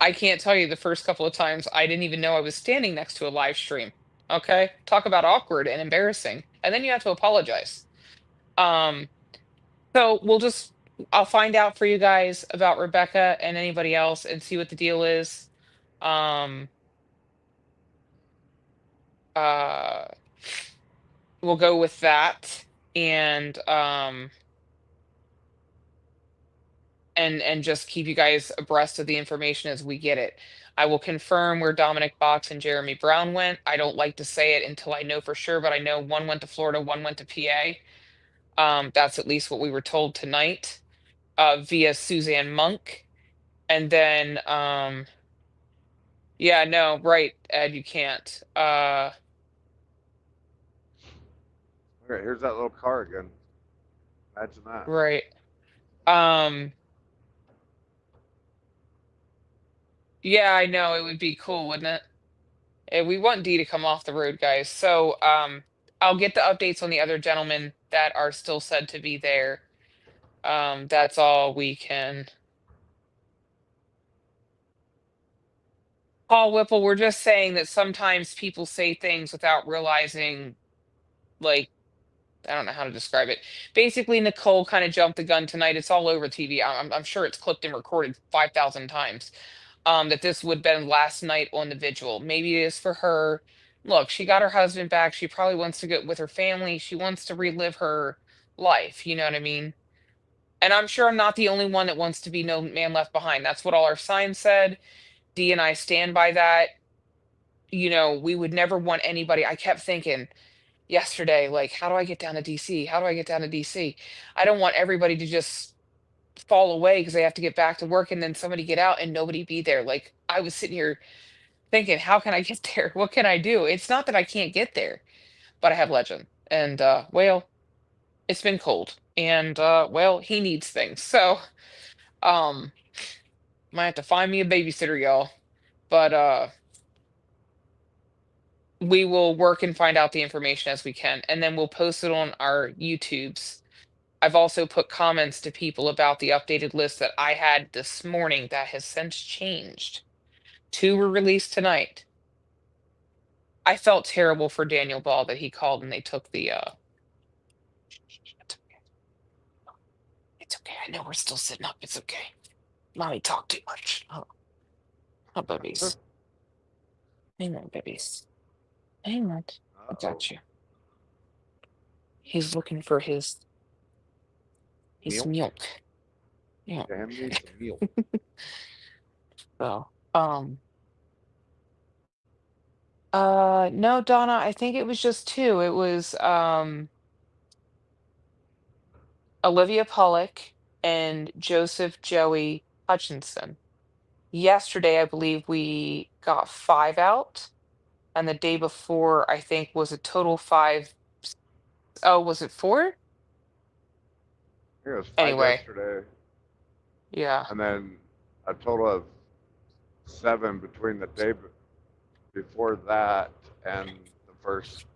I can't tell you the first couple of times I didn't even know I was standing next to a live stream. Okay? Talk about awkward and embarrassing. And then you have to apologize. Um, So I'll find out for you guys about Rebecca and anybody else and see what the deal is. Um, uh, we'll go with that and and just keep you guys abreast of the information as we get it. I will confirm where Dominic Box and Jeremy Brown went. I don't like to say it until I know for sure, but I know one went to Florida, one went to PA. That's at least what we were told tonight, via Suzanne Monk. And then yeah, no, right, Ed, you can't. okay, here's that little car again. Imagine that. Right. Um, yeah, I know it would be cool, wouldn't it? We want D to come off the road, guys. So, I'll get the updates on the other gentlemen that are still said to be there. That's all we can. Paul Whipple, we're just saying that sometimes people say things without realizing, like, I don't know how to describe it. Basically, Nicole kind of jumped the gun tonight. It's all over TV. I'm sure it's clipped and recorded 5,000 times. That this would have been last night on the vigil. Maybe it is for her. Look, she got her husband back. She probably wants to get with her family. She wants to relive her life. You know what I mean? And I'm sure I'm not the only one that wants to be no man left behind. That's what all our signs said. D and I stand by that. We would never want anybody. I kept thinking yesterday, like, how do I get down to DC? How do I get down to DC? I don't want everybody to just fall away because they have to get back to work and then somebody get out and nobody be there. Like I was sitting here thinking, how can I get there? What can I do? It's not that I can't get there, but I have Legend. And well, it's been cold. And well, he needs things. So um might have to find me a babysitter, y'all. But we will work and find out the information as we can, and then we'll post it on our YouTubes. I've also put comments to people about the updated list that I had this morning that has since changed. Two were released tonight. I felt terrible for Daniel Ball that he called and they took the it's okay. I know we're still sitting up. It's okay. Mommy talk too much. Oh, oh babies. Hang on, babies. Hang on. I Oh, got you. He's looking for his milk. milk. Yeah. Dan needs some milk. So no, Donna, I think it was just two. It was Olivia Pollock and Joseph Joey Hutchinson. Yesterday, I believe we got five out, and the day before, I think was a total five. Oh, was it four? I think it was 5 Anyway, yesterday, yeah, and then a total of 7 between the day before that and the first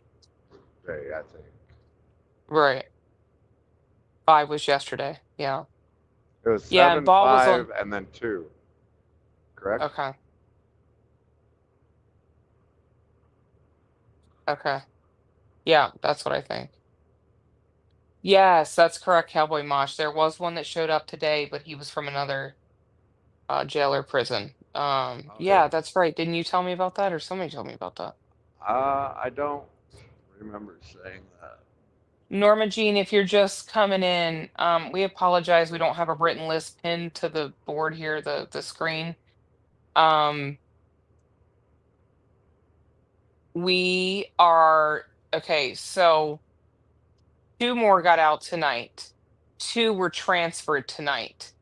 day, I think. right. Five was yesterday. Yeah. It was Yeah, and 7, Ball was on. 5, and then 2, correct? Okay. Okay. Yeah, that's what I think. Yes, that's correct, Cowboy Mosh. There was one that showed up today, but he was from another jail or prison. Okay. Yeah, that's right. Didn't you tell me about that, or somebody told me about that? I don't remember saying that. Norma Jean, if you're just coming in, we apologize. We don't have a written list pinned to the board here, the screen. Um, we are okay, so two more got out tonight. Two were transferred tonight,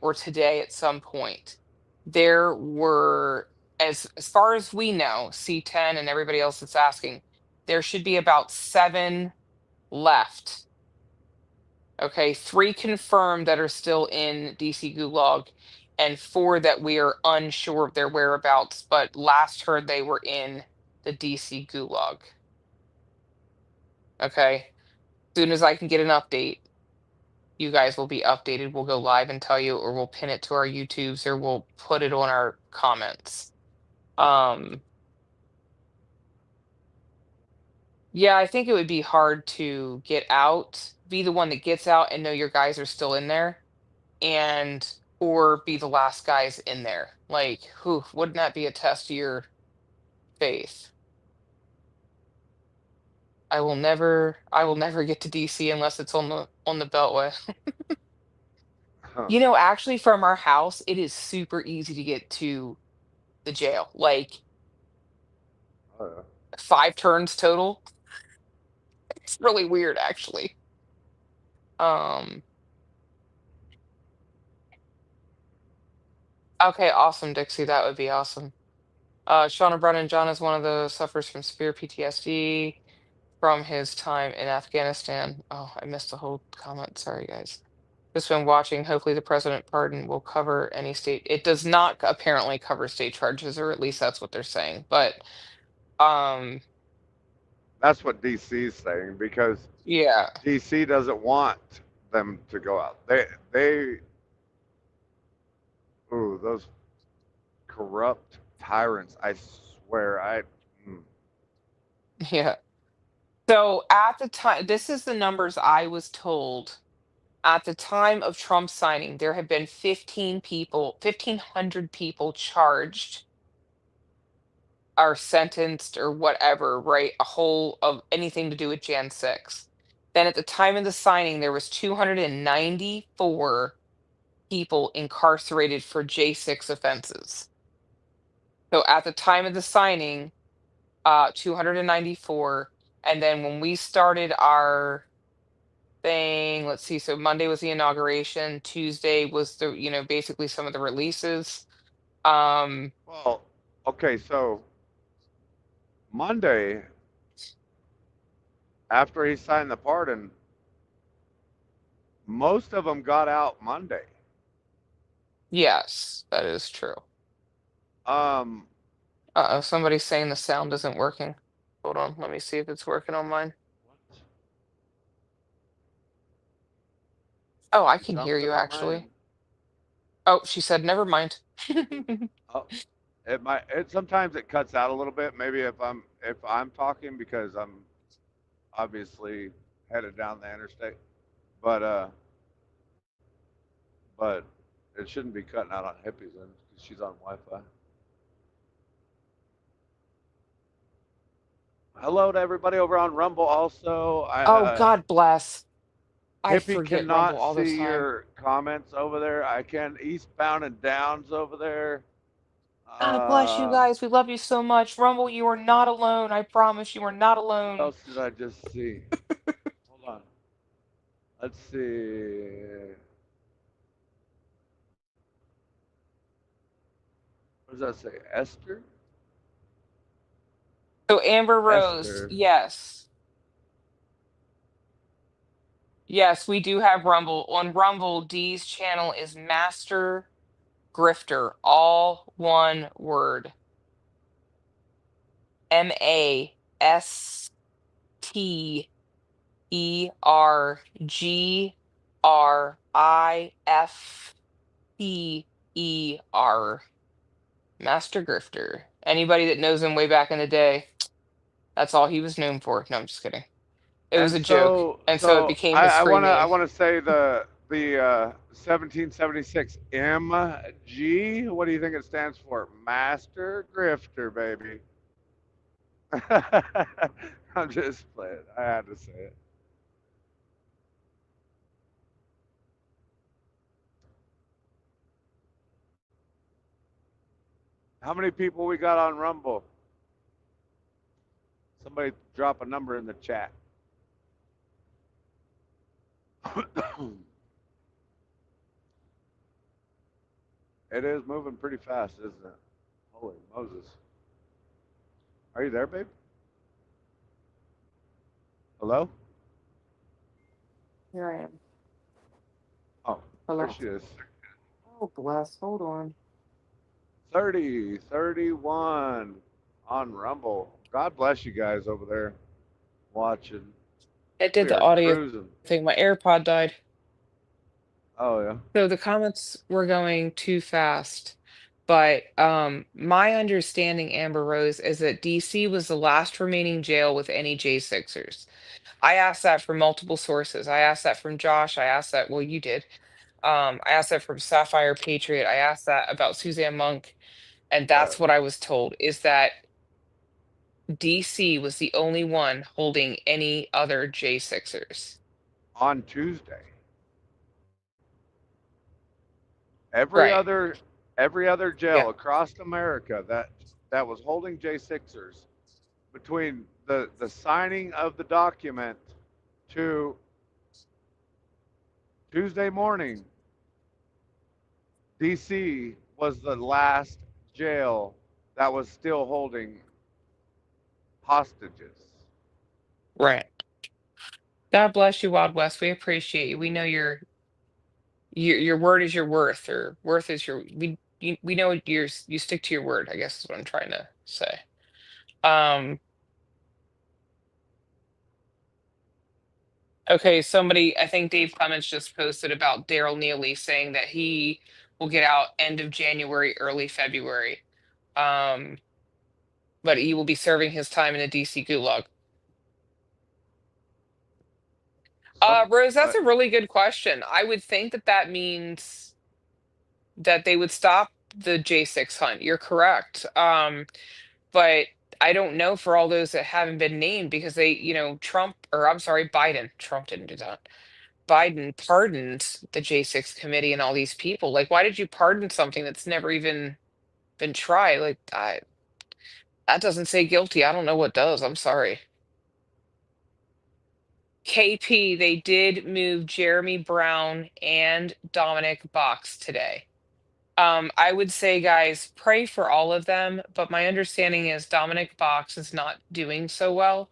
or today at some point. There were, as far as we know, C10 and everybody else that's asking, there should be about seven left. Okay, three confirmed that are still in DC Gulag, and four that we are unsure of their whereabouts, but last heard they were in the DC Gulag. Okay, soon as I can get an update, you guys will be updated. We'll go live and tell you, or we'll pin it to our YouTubes, or we'll put it on our comments. Um, yeah, I think it would be hard to get out, be the one that gets out and know your guys are still in there, and or be the last guys in there. Like, whew, wouldn't that be a test of your faith? I will never get to DC unless it's on the Beltway. Huh. Actually from our house, it is super easy to get to the jail. Like Oh, yeah. five turns total. It's really weird actually. Um okay, awesome, Dixie. That would be awesome. Shauna Brennan John is one of the suffers from severe PTSD from his time in Afghanistan. Oh, I missed the whole comment. Sorry, guys. Just been watching. Hopefully, the president pardon will cover any state. It does not apparently cover state charges, or at least that's what they're saying. But um, That's what DC's saying because yeah, DC doesn't want them to go out. They ooh, those corrupt tyrants. I swear, mm, yeah. So at the time, this is the numbers I was told. At the time of Trump signing, there had been 15 people, 1,500 people charged are sentenced or whatever, right? A whole of anything to do with Jan 6. Then at the time of the signing, there was 294 people incarcerated for J6 offenses. So at the time of the signing, 294. And then when we started our thing. Let's see. So Monday was the inauguration. Tuesday was the, basically some of the releases. Um, Well, okay, so Monday, after he signed the pardon, most of them got out Monday. yes, that is true. Um, Uh-oh, somebody's saying the sound isn't working. Hold on, let me see if it's working on mine. Oh, I can hear something you on my actually. end. Oh, she said, never mind. Oh, it might. It sometimes it cuts out a little bit. Maybe if I'm talking because I'm obviously headed down the interstate, but but it shouldn't be cutting out on Hippie's end because she's on Wi-Fi. Hello to everybody over on Rumble. Also, Oh, God bless. I Hippie forget Rumble cannot all the see time. your comments over there. I can eastbound and downs over there. God bless you guys. We love you so much. Rumble, you are not alone. I promise you are not What alone. else did I just see? Hold on. Let's see. What does that say? Esther? So Amber Rose, Esther. yes. Yes, we do have Rumble. On Rumble, Dee's channel is Master Grifter, all one word. Mastergrifter. Master Grifter. Anybody that knows him way back in the day, that's all he was known for. No, I'm just kidding. It was And a joke, so, and so it so became I, his I screen wanna, I name. wanna say the 1776 MG. What do you think it stands for? Master Grifter, baby. I'm just playing. I had to say it. How many people we got on Rumble? Somebody drop a number in the chat. It is moving pretty fast, isn't it? Holy Moses. Are you there, babe? Hello? Here I am. Oh, there Hello. she is. Oh, bless. Hold on. 30, 31 on Rumble. God bless you guys over there watching. It did We the are audio cruising. thing. My AirPod died. Oh, yeah. So the comments were going too fast. But my understanding, Amber Rose, is that DC was the last remaining jail with any J6ers. I asked that from multiple sources. I asked that from Josh. I asked that, well, you did. I asked that from Sapphire Patriot. I asked that about Suzanne Monk. And that's what I was told, is that DC was the only one holding any other J6ers. On Tuesday. Every Right. other every other Yeah. jail across America that was holding J6ers between the signing of the document to Tuesday morning, DC was the last jail that was still holding hostages. Right. God bless you, Wild West. We appreciate you. We know your word is your worth, or worth is your we know you stick to your word, I guess is what I'm trying to say. Um, okay, somebody, I think Dave Clements just posted about Daryl Neely saying that he will get out end of January, early February. Um, but he will be serving his time in a DC gulag. Some Rose, that's a really good question. I would think that that means that they would stop the J6 hunt. You're correct. But I don't know for all those that haven't been named because they, Trump, or I'm sorry, Biden. Trump didn't do that. Biden pardoned the J6 committee and all these people. Like, why did you pardon something that's never even been tried? Like, that doesn't say guilty. I don't know what does. I'm sorry. KP, they did move Jeremy Brown and Dominic Box today. I would say, guys, pray for all of them, but my understanding is Dominic Box is not doing so well,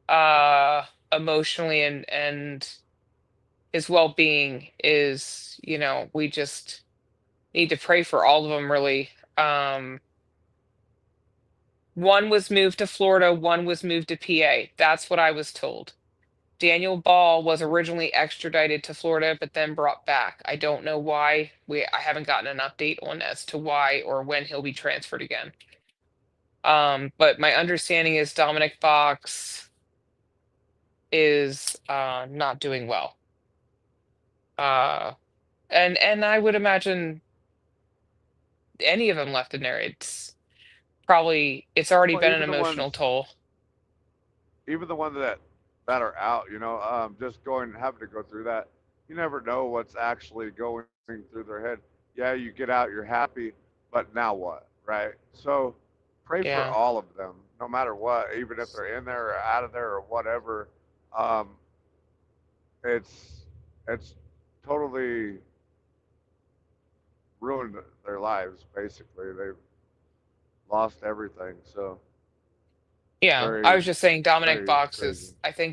uh, emotionally, and his well-being is, we just need to pray for all of them, really. One was moved to Florida, one was moved to PA. That's what I was told. Daniel Ball was originally extradited to Florida, but then brought back. I don't know why. I haven't gotten an update on as to why or when he'll be transferred again. But my understanding is Dominic Box is not doing well. Uh, and I would imagine any of them left in there, it's already Well, been an emotional toll. even the ones that are out, just going having to go through that, you never know what's actually going through their head. Yeah, you get out, you're happy, but now what, right? So pray for Yeah. all of them, no matter what, even if they're in there or out of there or whatever. Um, it's totally ruined their lives. Basically, they've lost everything. So Yeah, I very, was just saying Dominic very Box crazy. is, I think,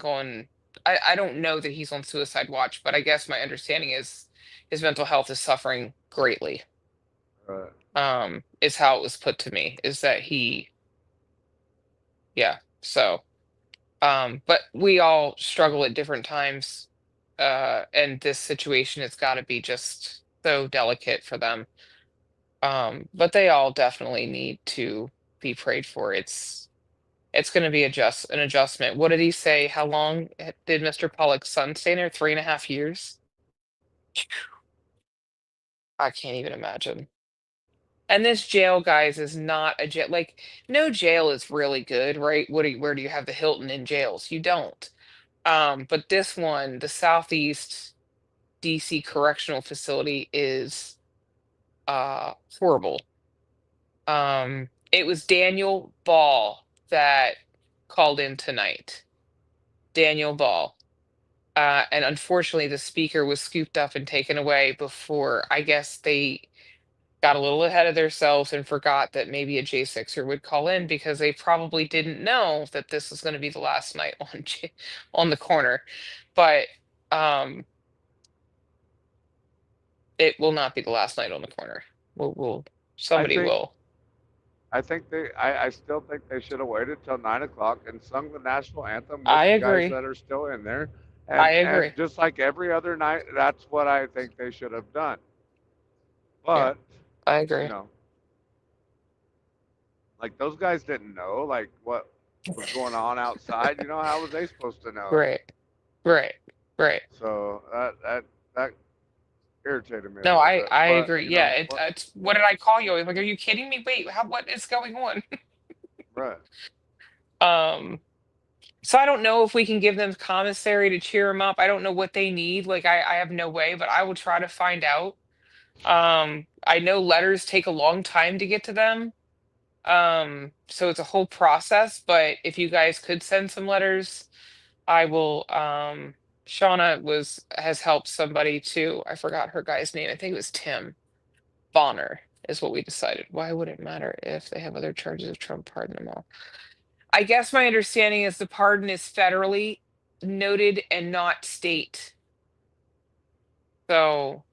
I don't know that he's on suicide watch, but I guess my understanding is his mental health is suffering greatly. Uh, Is how it was put to me, is that yeah. So, but we all struggle at different times. And this situation has got to be just so delicate for them. But they all definitely need to be prayed for. It's going to be an adjustment. What did he say? How long did Mr. Pollock's son stay there? 3.5 years? I can't even imagine. And this jail, guys, is not a jail. Like, no jail is really good, right? Where do you have the Hilton in jails? You don't. But this one, the Southeast DC Correctional Facility, is horrible. It was Daniel Ball that called in tonight. Daniel Ball. And unfortunately, the speaker was scooped up and taken away before, I guess, they got a little ahead of themselves and forgot that maybe a J6er would call in, because they probably didn't know that this was going to be the last night on the corner. But um, it will not be the last night on the corner. I Somebody think will. I still think they should have waited till 9 o'clock and sung the national anthem with I the guys agree. that are still in there, I and agree. just like every other night, that's what I think they should have done. Yeah, But I you agree. know, like those guys didn't know like what was going on outside. How was they supposed to know? Right, right, right. So that irritated me a No, little I bit. I But agree. Yeah, it's what did I call you? I was like, are you kidding me? Wait, what is going on? right. Um, so I don't know if we can give them commissary to cheer them up. I don't know what they need. Like, I have no way, but I will try to find out. I know letters take a long time to get to them. So it's a whole process, but if you guys could send some letters, I will. Shauna has helped somebody too. I forgot her guy's name. I think it was Tim Bonner is what we decided. Why would it matter if they have other charges if Trump pardoned them all? I guess my understanding is the pardon is federally noted and not state. So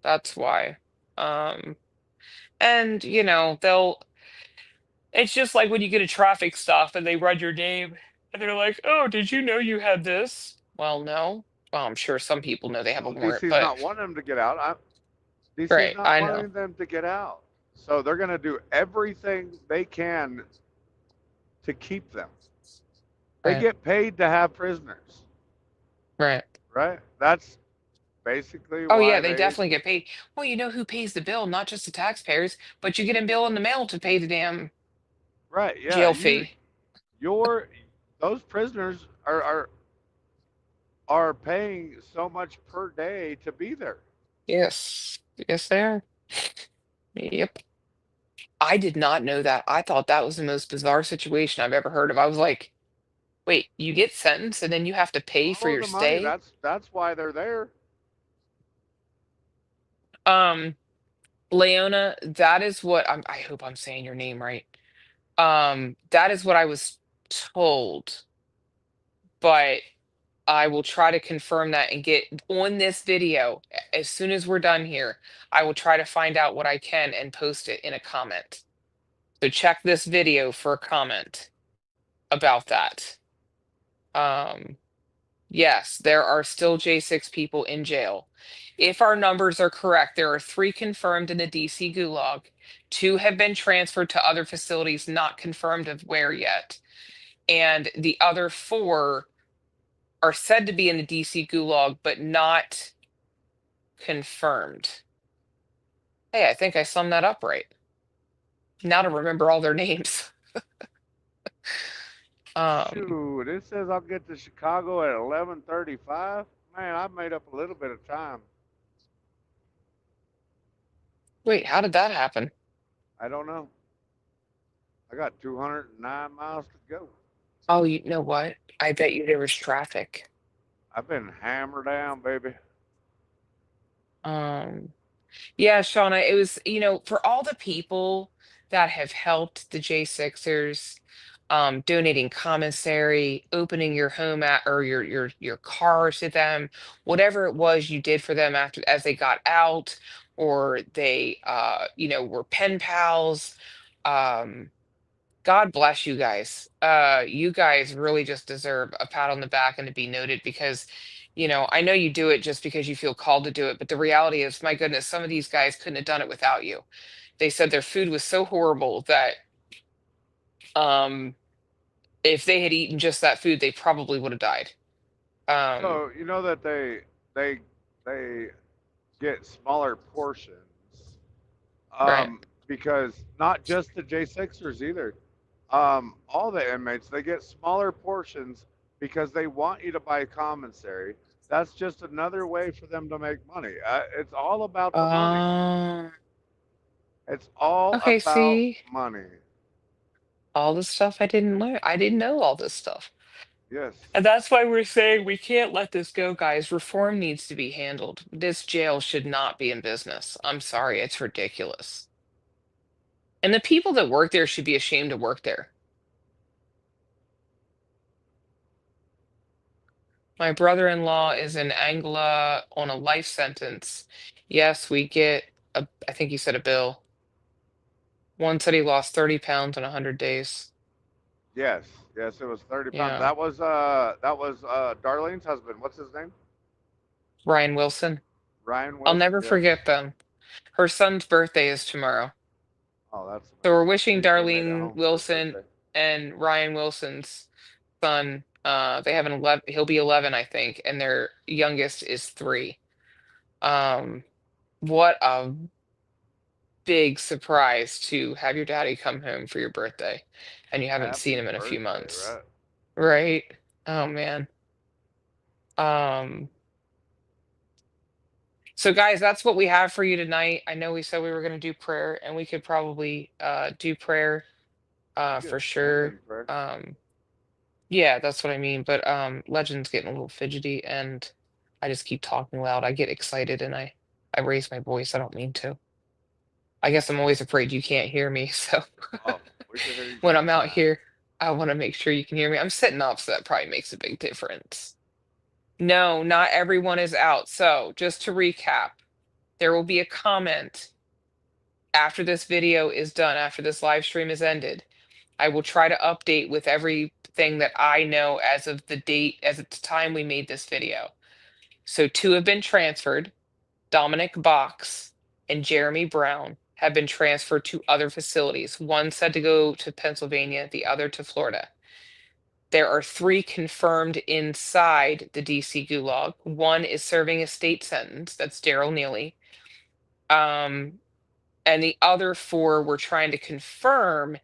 that's why. Um, and it's just like when you get a traffic stop and they run your name and they're like, "Oh, did you know you had this?" Well, no. Well, I'm sure some people know they have a Well, warrant, DC's but not wanting them to get out. DC's right, not I know. wanting them to get out. So they're going to do everything they can to keep them. They Right, get paid to have prisoners, right. right? That's basically Oh yeah, why they they. definitely get paid. Well, you know who pays the bill? Not just the taxpayers, but you get a bill in the mail to pay the damn Right, yeah. jail fee. Your, those prisoners are paying so much per day to be there. Yes. Yes, they are. Yep. I did not know that. I thought that was the most bizarre situation I've ever heard of. I was like, Wait, you get sentenced and then you have to pay for Follow your the money. stay? That's why they're there. Um, Leona, that is what I hope I'm saying your name right. That is what I was told, but I will try to confirm that and get on this video as soon as we're done here. I will try to find out what I can and post it in a comment. So check this video for a comment about that. Um, yes, there are still J6 people in jail. If our numbers are correct, there are three confirmed in the DC Gulag. Two have been transferred to other facilities, not confirmed of where yet. And the other four are said to be in the DC Gulag, but not confirmed. Hey, I think I summed that up right. Now to remember all their names. Um, Shoot, it says I'll get to Chicago at 11:35. Man, I made up a little bit of time. wait, how did that happen? I don't know. I got 209 miles to go. Oh, you know what? I bet you there was traffic. I've been hammered down, baby. Um, yeah, Shauna, it was, for all the people that have helped the J6ers, donating commissary, opening your home at or your car to them, whatever it was you did for them after as they got out, or they were pen pals. Um, God bless you guys. You guys really just deserve a pat on the back and to be noted because, I know you do it just because you feel called to do it, but the reality is, my goodness, some of these guys couldn't have done it without you. They said their food was so horrible that um, if they had eaten just that food, they probably would have died. Um, So you know that they they get smaller portions, right. because not just the J6ers either. All the inmates they get smaller portions because they want you to buy commissary. That's just another way for them to make money. It's all about the money. Um, It's all okay, about see, money. all the stuff I didn't learn. I didn't know all this stuff. Yes. And that's why we're saying we can't let this go, guys. Reform needs to be handled. This jail should not be in business. I'm sorry, it's ridiculous. And the people that work there should be ashamed to work there. My brother-in-law is in Angela on a life sentence. Yes, we get I think you said a bill. One said he lost 30 pounds in 100 days. Yes. Yes. It was 30 pounds. Yeah. That was Darlene's husband. What's his name? Ryan Wilson. Ryan I'll Wilson. never Yes. forget them. Her son's birthday is tomorrow. Oh, that's So we're amazing. wishing They made it Darlene home for his Wilson birthday. and Ryan Wilson's son, they have an 11, he'll be 11, I think, and their youngest is 3. Um, what a big surprise to have your daddy come home for your birthday and you haven't seen Happy him in a few birthday, months, right? right? Oh man. Um, so guys, that's what we have for you tonight. I know we said we were going to do prayer and we could probably do prayer We for could end sure. in prayer. Yeah, that's what I mean. But Legend's getting a little fidgety and I just keep talking loud. I get excited and I raise my voice. I don't mean to. I guess I'm always afraid you can't hear me. So Oh, we can hear you when just I'm out fine. here, I want to make sure you can hear me. I'm sitting up, so that probably makes a big difference. No, not everyone is out. So just to recap, there will be a comment after this video is done, after this live stream is ended. I will try to update with everything that I know as of the date, as of the time we made this video. So 2 have been transferred. Dominic Box and Jeremy Brown have been transferred to other facilities. One said to go to Pennsylvania, the other to Florida. There are 3 confirmed inside the DC Gulag. One is serving a state sentence. That's Daryl Neely. Um, and the other 4 we're trying to confirm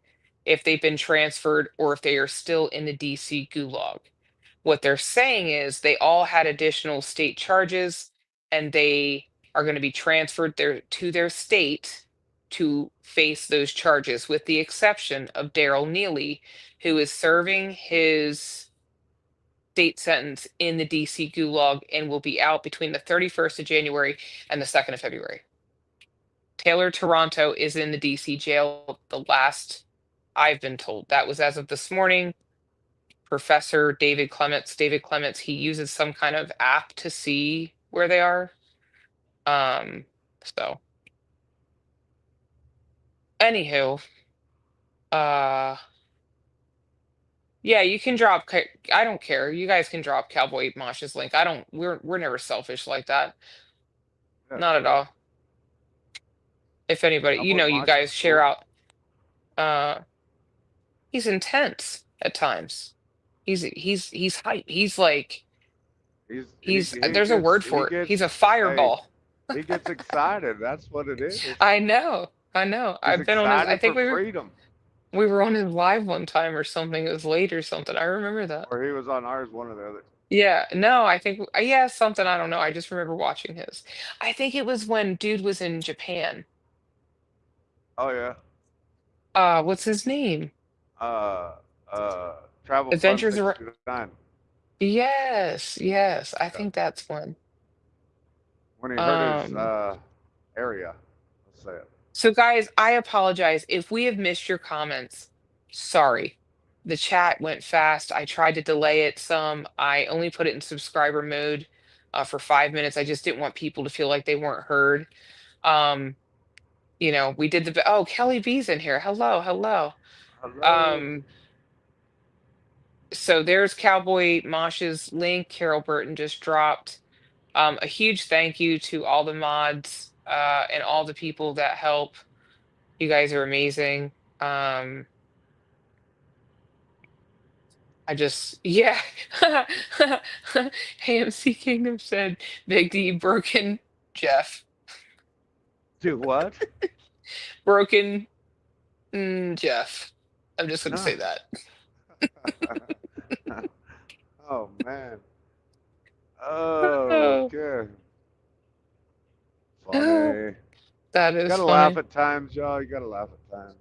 if they've been transferred or if they are still in the DC Gulag. What they're saying is they all had additional state charges and they are going to be transferred to their state to face those charges, with the exception of Daryl Neely, who is serving his state sentence in the DC gulag and will be out between the 31st of January and the 2nd of February. Taylor Toronto is in the DC jail, the last I've been told. That was as of this morning. Professor David Clements, he uses some kind of app to see where they are. So anywho, uh yeah, you can drop I don't care. You guys can drop Cowboy Mosh's link. I don't we're never selfish like that. Yeah, Not at right. all. If anybody, Cowboy you Mosh is guys share cool. out. uh he's intense at times. He's hype. He's like He there's a word for it. He's a hey, fireball. he gets excited. That's what it is. I know. I know. He's I've been on his I excited think for freedom. we were on his live one time or something. It was late or something. I remember that. Or he was on ours, one or the other. Yeah, no, I think yeah, something I don't know. I just remember watching his. I think it was when dude was in Japan. Oh yeah. What's his name? Uh uh Travel Fun Adventures Around. 69. Yes, yes. I Yeah. think that's one. When he hurt his Um, area. Let's say it. so guys, I apologize if we have missed your comments. Sorry. The chat went fast. I tried to delay it some. I only put it in subscriber mode for 5 minutes. I just didn't want people to feel like they weren't heard. Um, we did oh, Kelly B's in here. Hello, hello. Hello. Um, so there's Cowboy Mosh's link. Carol Burton just dropped. A huge thank you to all the mods and all the people that help. You guys are amazing. Um, I just, yeah. AMC Kingdom said Big D broken Jeff. Do what? Broken Jeff. I'm just gonna No. say that. Oh man. Oh, Okay. oh, Funny. that is Gotta laugh funny. at times, y'all. You gotta laugh at times.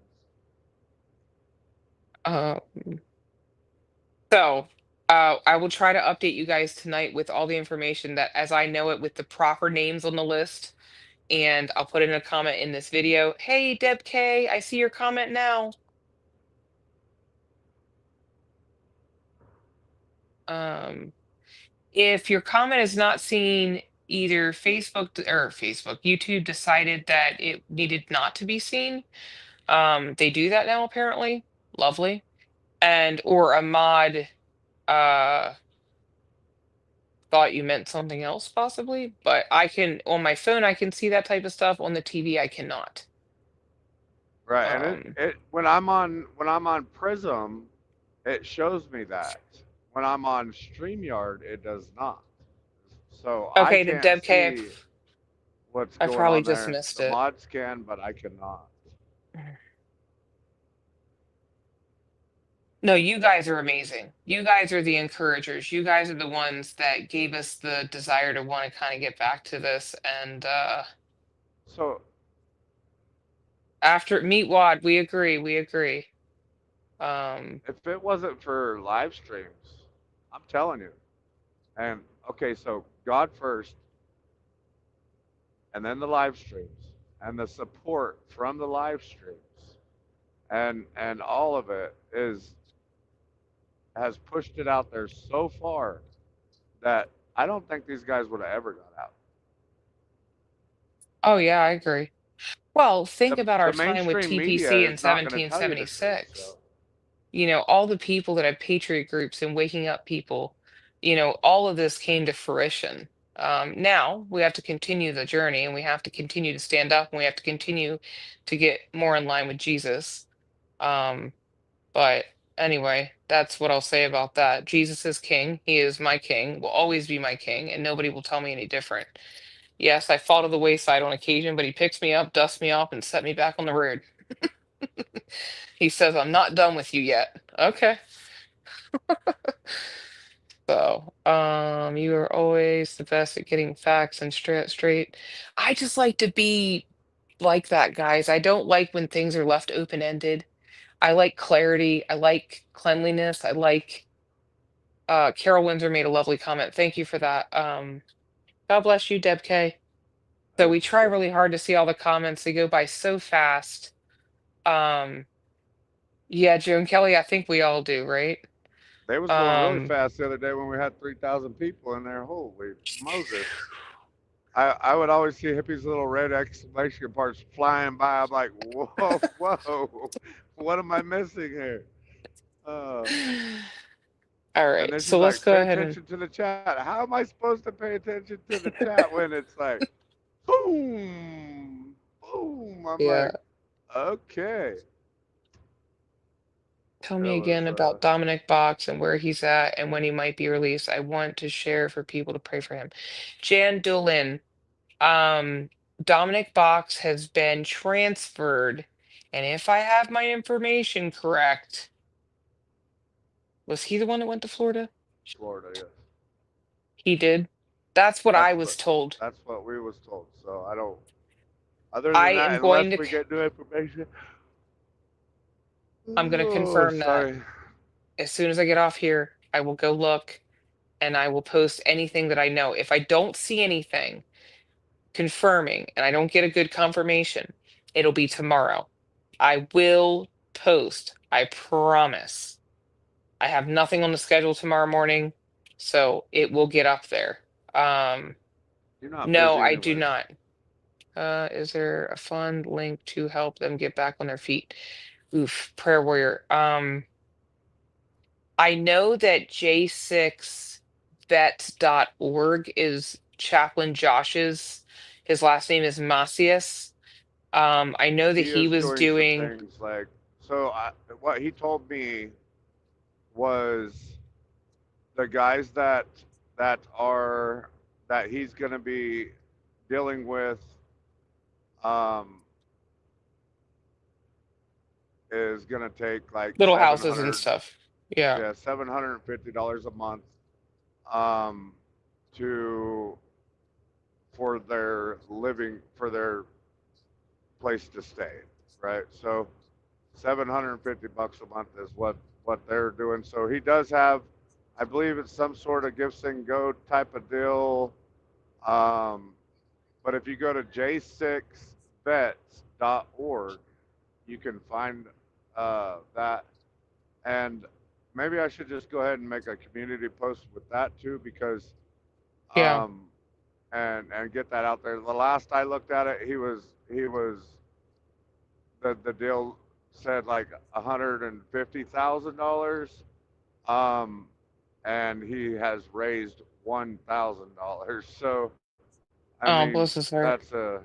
Uh, so, I will try to update you guys tonight with all the information that as I know it with the proper names on the list. And I'll put in a comment in this video. Hey, Deb K, I see your comment now. Um, if your comment is not seen, either YouTube decided that it needed not to be seen. They do that now apparently. Lovely. And or a mod uh thought you meant something else possibly, but I can on my phone I can see that type of stuff. On the TV I cannot. Right, and Um, it when I'm on Prism, it shows me that. When I'm on StreamYard, it does not. So I okay, the can't Deb K, see what's I going probably on just there. missed The it. mods can, but I cannot. No, you guys are amazing. You guys are the encouragers. You guys are the ones that gave us the desire to want to kind of get back to this. And So after Meet Wad, we agree. We agree. Um, if it wasn't for live streams, I'm telling you. And okay, so God first, and then the live streams, and the support from the live streams, and all of it is has pushed it out there so far that I don't think these guys would have ever got out. oh yeah, I agree. Well, think about our The time with mainstream TPC media in is not going to tell you the truth. 1776. So All the people that have patriot groups and waking up people, all of this came to fruition. Now we have to continue the journey and we have to continue to stand up and we have to continue to get more in line with Jesus. Um, but anyway, that's what I'll say about that. Jesus is king. He is my king, will always be my king, and nobody will tell me any different. Yes, I fall to the wayside on occasion, but he picks me up, dusts me off, and set me back on the road. He says, I'm not done with you yet. Okay. So, you are always the best at getting facts and straight. I just like to be like that, guys. I don't like when things are left open-ended. I like clarity. I like cleanliness. I like Carol Windsor made a lovely comment. Thank you for that. God bless you, Deb K. So we try really hard to see all the comments. They go by so fast. Um, yeah, Joan Kelly, I think we all do, right? They was going really Um, fast the other day when we had 3,000 people in there. Holy Moses! I would always see Hippie's little red exclamation parts flying by. I'm like, whoa, whoa, what am I missing here? Uh, all and right, then so she's let's like, go pay ahead and attention to the chat. How am I supposed to pay attention to the chat when it's like, boom, boom? I'm yeah, like, okay. tell It me was, again about Dominic Box and where he's at and when he might be released. I want to share for people to pray for him. Jan Doolin, um, Dominic Box has been transferred, and if I have my information correct, was he the one that went to Florida? Florida, yes. He did. That's what I That's was what told. that's what we was told. So I don't. Other I than am that, going unless to we get new information. I'm going to Oh, confirm that sorry. as soon as I get off here. I will go look and I will post anything that I know. If I don't see anything confirming and I don't get a good confirmation, it'll be tomorrow. I will post. I promise. I have nothing on the schedule tomorrow morning, so it will get up there. Um, You're not no, busy I do anyways. not. Is there a fund link to help them get back on their feet? Oof, prayer warrior. I know that j6vet.org is Chaplain Josh's. His last name is Macias. I know that He he is was doing some doing things like so. What he told me was the guys that he's going to be dealing with um, is going to take like little houses and stuff. Yeah. $750 a month um, to for their living for their place to stay, right? So 750 bucks a month is what they're doing. So he does have, I believe it's some sort of gifts and go type of deal. Um, but if you go to j6vets.org, you can find that. And maybe I should just go ahead and make a community post with that too, because Yeah. um, and get that out there. The last I looked at it, he was the deal said like $150,000, um, and he has raised $1,000. So I Oh, mean bless his heart. that's a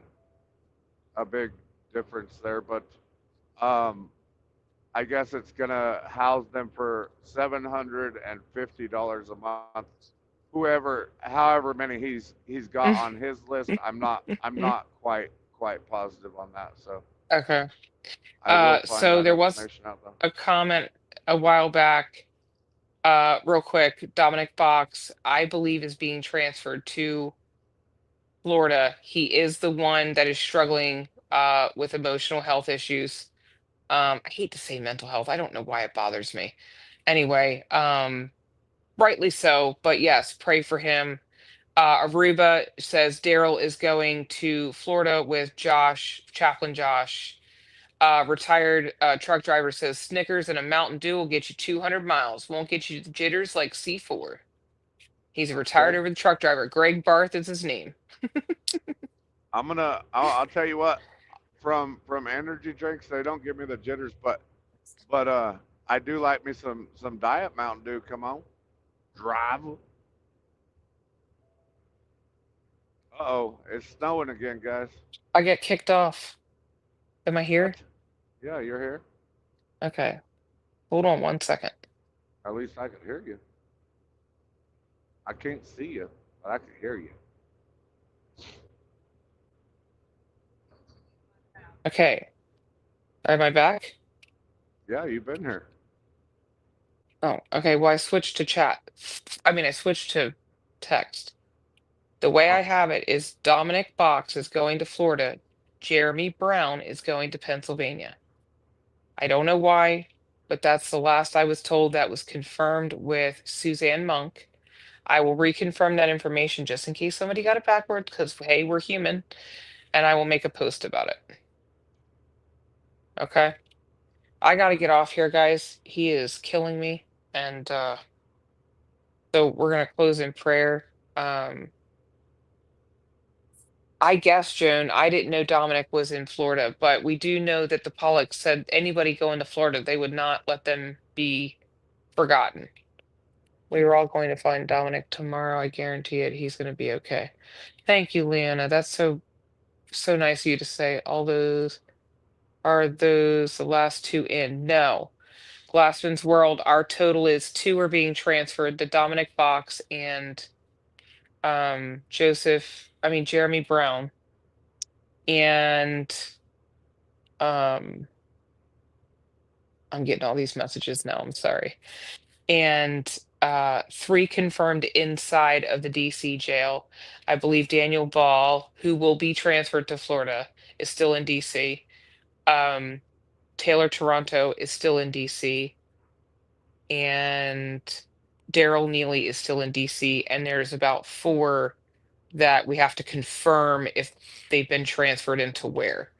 big difference there, but um, I guess it's gonna house them for $750 a month. Whoever, however many he's got on his list, I'm not quite positive on that. So Okay. I will find So that there was information out though. a comment a while back. Real quick, Dominic Box, I believe, is being transferred to Florida. He is the one that is struggling with emotional health issues. I hate to say mental health. I don't know why it bothers me. Anyway, rightly so, but yes, pray for him. Aruba says Daryl is going to Florida with Josh, Chaplain Josh. Retired truck driver says Snickers and a Mountain Dew will get you 200 miles. Won't get you the jitters like C4. He's a retired Okay. over the truck driver. Greg Barth is his name. I'll tell you what, from energy drinks, they don't give me the jitters, but I do like me some diet Mountain Dew. Come on, drive. Uh-oh, it's snowing again, guys. I get kicked off. Am I here? What? Yeah, you're here. Okay. Hold on one second. At least I can hear you. I can't see you, but I can hear you. Okay. Am I back? Yeah, you've been here. Oh, okay. Well, I switched to chat. I mean, I switched to text. The way I Oh, have it is Dominic Box is going to Florida. Jeremy Brown is going to Pennsylvania. I don't know why. but that's the last I was told. That was confirmed with Suzanne Monk. I will reconfirm that information just in case somebody got it backward, because hey, we're human, and I will make a post about it. Okay. I gotta get off here, guys. He is killing me. And so we're gonna close in prayer. Um, I guess, Joan, I didn't know Dominic was in Florida, but we do know that the Pollocks said anybody going to Florida, they would not let them be forgotten. We were all going to find Dominic tomorrow. I guarantee it. He's gonna be okay. Thank you, Leona. That's so nice of you to say. All those are those the last two in? No. Glassman's World, our total is two are being transferred, the Dominic Box and Jeremy Brown. And um I'm getting all these messages now, I'm sorry. And three confirmed inside of the DC jail. I believe Daniel Ball, who will be transferred to Florida, is still in DC. Um Taylor Toronto is still in DC, and Daryl Neely is still in DC, and there's about four that we have to confirm if they've been transferred into where.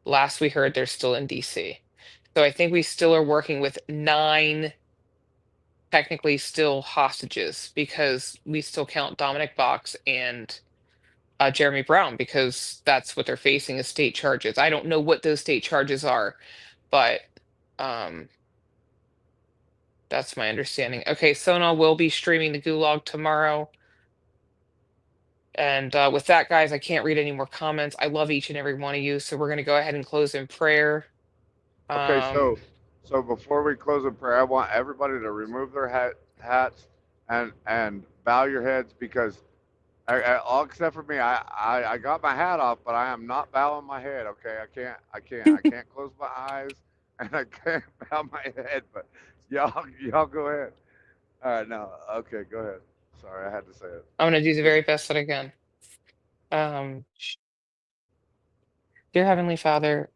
Last we heard, they're still in DC. So I think we still are working with nine technically still hostages because we still count Dominic Box and Jeremy Brown because that's what they're facing as state charges. I don't know what those state charges are, but um, that's my understanding. Okay, Sona will be streaming the Gulag tomorrow. And with that, guys, I can't read any more comments. I love each and every one of you. So we're going to go ahead and close in prayer. Okay, Um, so before we close in prayer, I want everybody to remove their hats and bow your heads because all except for me, I got my hat off, but I am not bowing my head. Okay, I can't close my eyes and I can't bow my head. But y'all go ahead. All right, now okay, go ahead. Sorry, I had to say it. I'm going to do the Just very best that I can. Um, Dear Heavenly Father,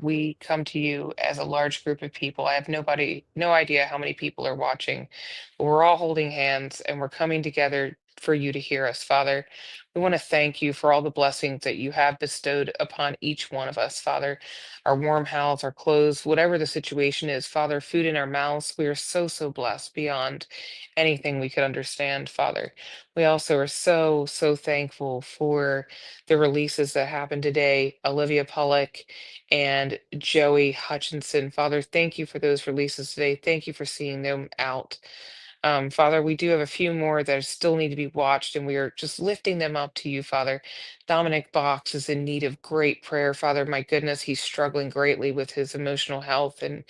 we come to you as a large group of people. I have no idea how many people are watching, but we're all holding hands and we're coming together for you to hear us, Father. We want to thank you for all the blessings that you have bestowed upon each one of us, Father. Our warm house, our clothes, whatever the situation is, Father, food in our mouths. We are so blessed beyond anything we could understand, Father. We also are so thankful for the releases that happened today, Olivia Pollock and Joey Hutchinson. Father, thank you for those releases today. Thank you for seeing them out. Father, we do have a few more that still need to be watched, and we are just lifting them up to you, Father. Dominic Box is in need of great prayer, Father. My goodness, he's struggling greatly with his emotional health, and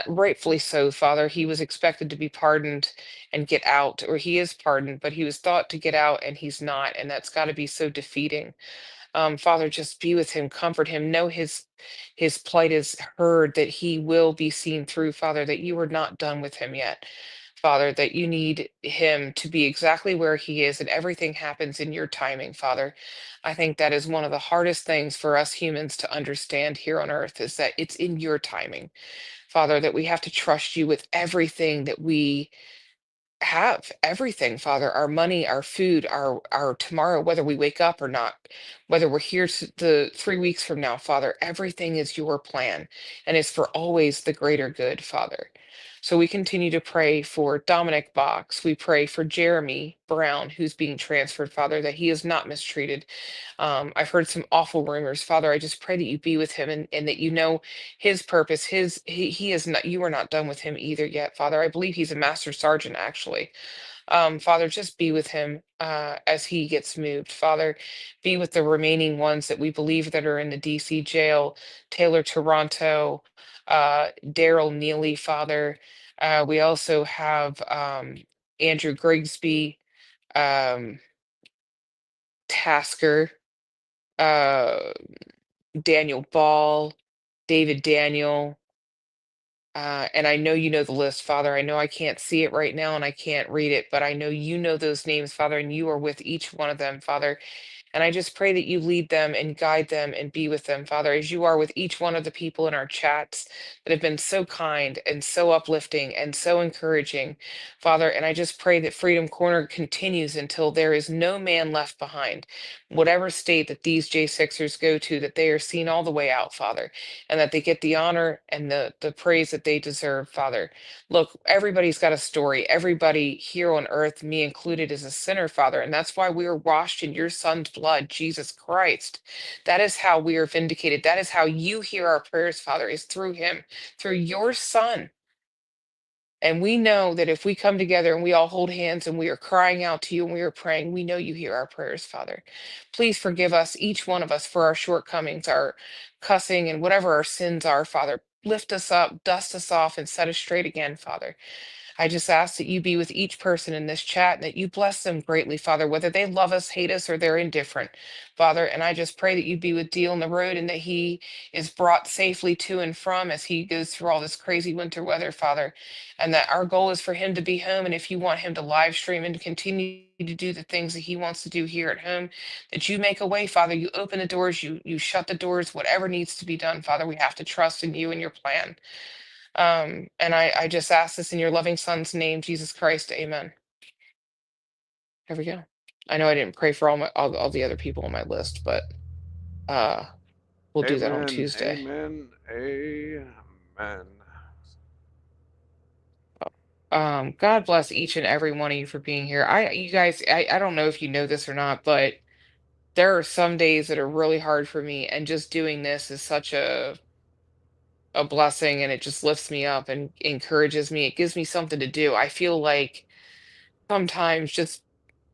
rightfully so, Father. He was expected to be pardoned and get out, or he is pardoned, but he was thought to get out, and he's not, and that's got to be so defeating. Father, just be with him, comfort him, know his plight is heard, that he will be seen through, Father, that you are not done with him yet. Father, that you need him to be exactly where he is and everything happens in your timing, Father. I think that is one of the hardest things for us humans to understand here on earth is that it's in your timing, Father, that we have to trust you with everything that we have everything, Father, our money, our food, our tomorrow, whether we wake up or not, whether we're here the 3 weeks from now, Father, everything is your plan and is for always the greater good, Father. So we continue to pray for Dominic Box. We pray for Jeremy Brown, who's being transferred, Father, that he is not mistreated. I've heard some awful rumors, Father. I just pray that you be with him and that you know his purpose. He is not. You are not done with him either yet, Father. I believe he's a master sergeant, actually. Father, just be with him as he gets moved. Father, be with the remaining ones that we believe that are in the DC jail. Taylor Toronto, Daryl Neely, Father. We also have Andrew Grigsby, um, Tasker. Uh, Daniel Ball, David Daniel, and I know you know the list, Father. I know I can't see it right now and I can't read it, but I know you know those names, Father, and you are with each one of them, Father. And I just pray that you lead them and guide them and be with them, Father, as you are with each one of the people in our chats that have been so kind and so uplifting and so encouraging, Father. And I just pray that Freedom Corner continues until there is no man left behind. Whatever state that these J6ers go to, that they are seen all the way out, Father, and that they get the honor and the praise that they deserve, Father. Look, everybody's got a story. Everybody here on earth, me included, is a sinner, Father. And that's why we are washed in your son's blood, Jesus Christ. That is how we are vindicated. That is how you hear our prayers, Father, is through him, through your son. And we know that if we come together and we all hold hands and we are crying out to you and we are praying, we know you hear our prayers, Father. Please forgive us, each one of us, for our shortcomings, our cussing, and whatever our sins are, Father. Lift us up, dust us off, and set us straight again, Father. I just ask that you be with each person in this chat and that you bless them greatly, Father, whether they love us, hate us, or they're indifferent, Father. And I just pray that you be with Deal on the road and that he is brought safely to and from as he goes through all this crazy winter weather, Father. And that our goal is for him to be home. And if you want him to live stream and continue to do the things that he wants to do here at home, that you make a way, Father. You open the doors, you shut the doors, whatever needs to be done, Father. We have to trust in you and your plan. And I just ask this in your loving son's name, Jesus Christ. Amen. There we go. I know I didn't pray for all the other people on my list, but uh we'll do that on Amen. Tuesday. Amen. Amen. God bless each and every one of you for being here. You guys, I don't know if you know this or not, but there are some days that are really hard for me, and just doing this is such a blessing, and it just lifts me up and encourages me. It gives me something to do. I feel like sometimes just,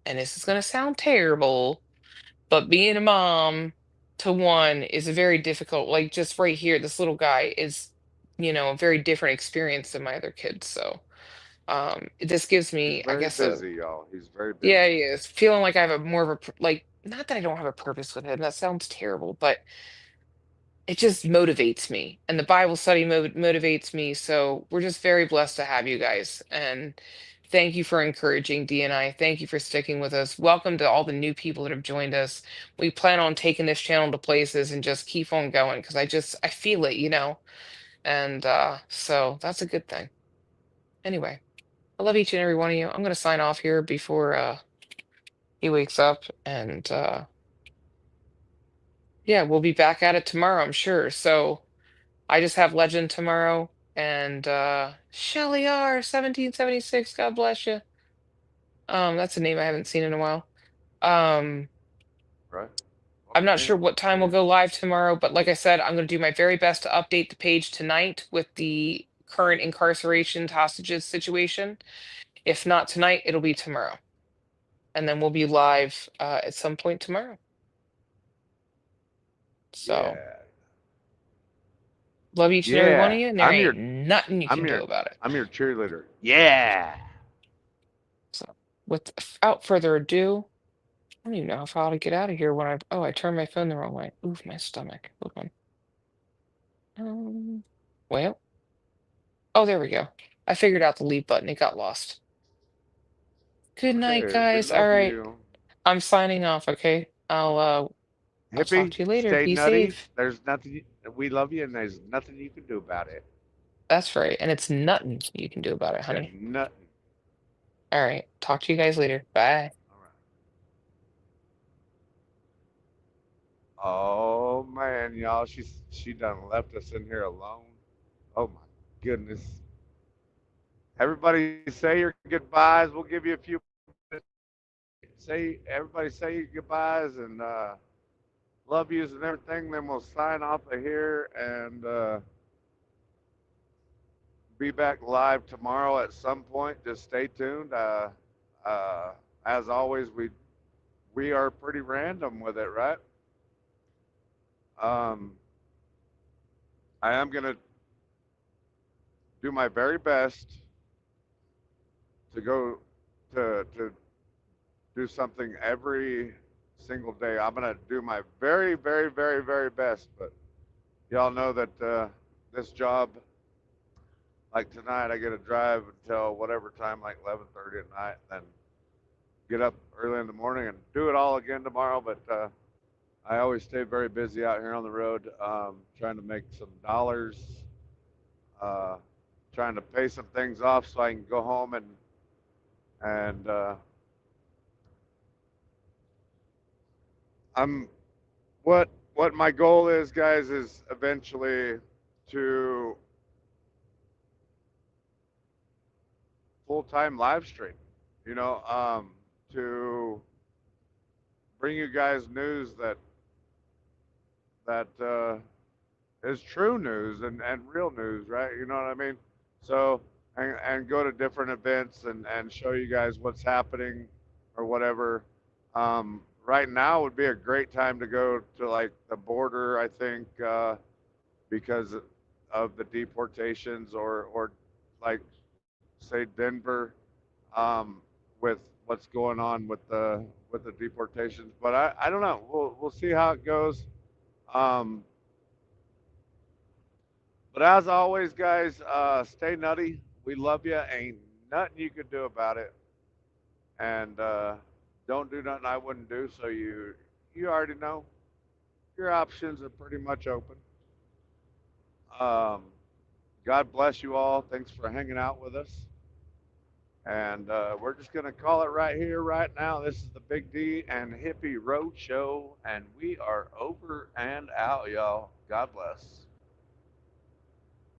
and this is going to sound terrible, but being a mom to one is a very difficult, like just right here, this little guy is, a very different experience than my other kids. So this gives He's me, I very guess, a, busy, y'all. He's very yeah, busy. he is feeling like I have a more of a like, not that I don't have a purpose with him. That sounds terrible, but it just motivates me, and the Bible study motivates me. So we're just very blessed to have you guys, and thank you for encouraging D and I. Thank you for sticking with us. Welcome to all the new people that have joined us. We plan on taking this channel to places and just keep on going because I feel it. And so that's a good thing. Anyway, I love each and every one of you. I'm gonna sign off here before he wakes up, and yeah, we'll be back at it tomorrow, I'm sure. So I just have Legend tomorrow, and Shelly R 1776, God bless you. That's a name I haven't seen in a while. Um, Right? I'm not Okay. sure what time we'll Okay. go live tomorrow, but like I said, I'm going to do my very best to update the page tonight with the current incarcerations hostages situation. If not tonight, it'll be tomorrow. And then we'll be live at some point tomorrow. So Yeah. love each and every one Yeah. of you, and there ain't nothing you I'm can do your about it. I'm your cheerleader. Yeah. So without further ado, I don't even know how to get out of here when I turned my phone the wrong way. Oof, my stomach. Hold on. Um, well, oh, there we go. I figured out the leave button. It got lost. Good night, Okay. We guys. All love right. you. I'm signing off, okay? I'll talk Hippie, to you later. stay Be nutty. safe. There's nothing we love you and there's nothing you can do about it. That's right. And it's nothing you can do about it, Yeah, honey. nothing. All right. Talk to you guys later. Bye. All right. Oh man, y'all, she done left us in here alone. Oh my goodness. Everybody say your goodbyes. We'll give you a few minutes. Say everybody say your goodbyes and love yous and everything. Then we'll sign off of here and be back live tomorrow at some point. Just stay tuned. Uh, as always, we are pretty random with it, right? Um, I am gonna do my very best to go to do something every single day. I'm gonna do my very, very, very, very best. But y'all know that this job, like tonight, I get to drive until whatever time, like 11:30 at night. Then get up early in the morning and do it all again tomorrow. But I always stay very busy out here on the road, trying to make some dollars, uh, trying to pay some things off so I can go home and I'm what my goal is, guys, is eventually to full time live stream. You know, to bring you guys news that is true news and real news, right? You know what I mean? So and go to different events and show you guys what's happening or whatever. Right now would be a great time to go to like the border, I think, because of the deportations or like say Denver, um, with what's going on with the deportations. But I don't know. We'll see how it goes. Um, but as always, guys, stay nutty. We love you. Ain't nothing you can do about it. And don't do nothing I wouldn't do. So you already know your options are pretty much open. Um, God bless you all. Thanks for hanging out with us. And we're just going to call it right here, right now. This is the Big D and Hippie Road Show, and we are over and out, y'all. God bless.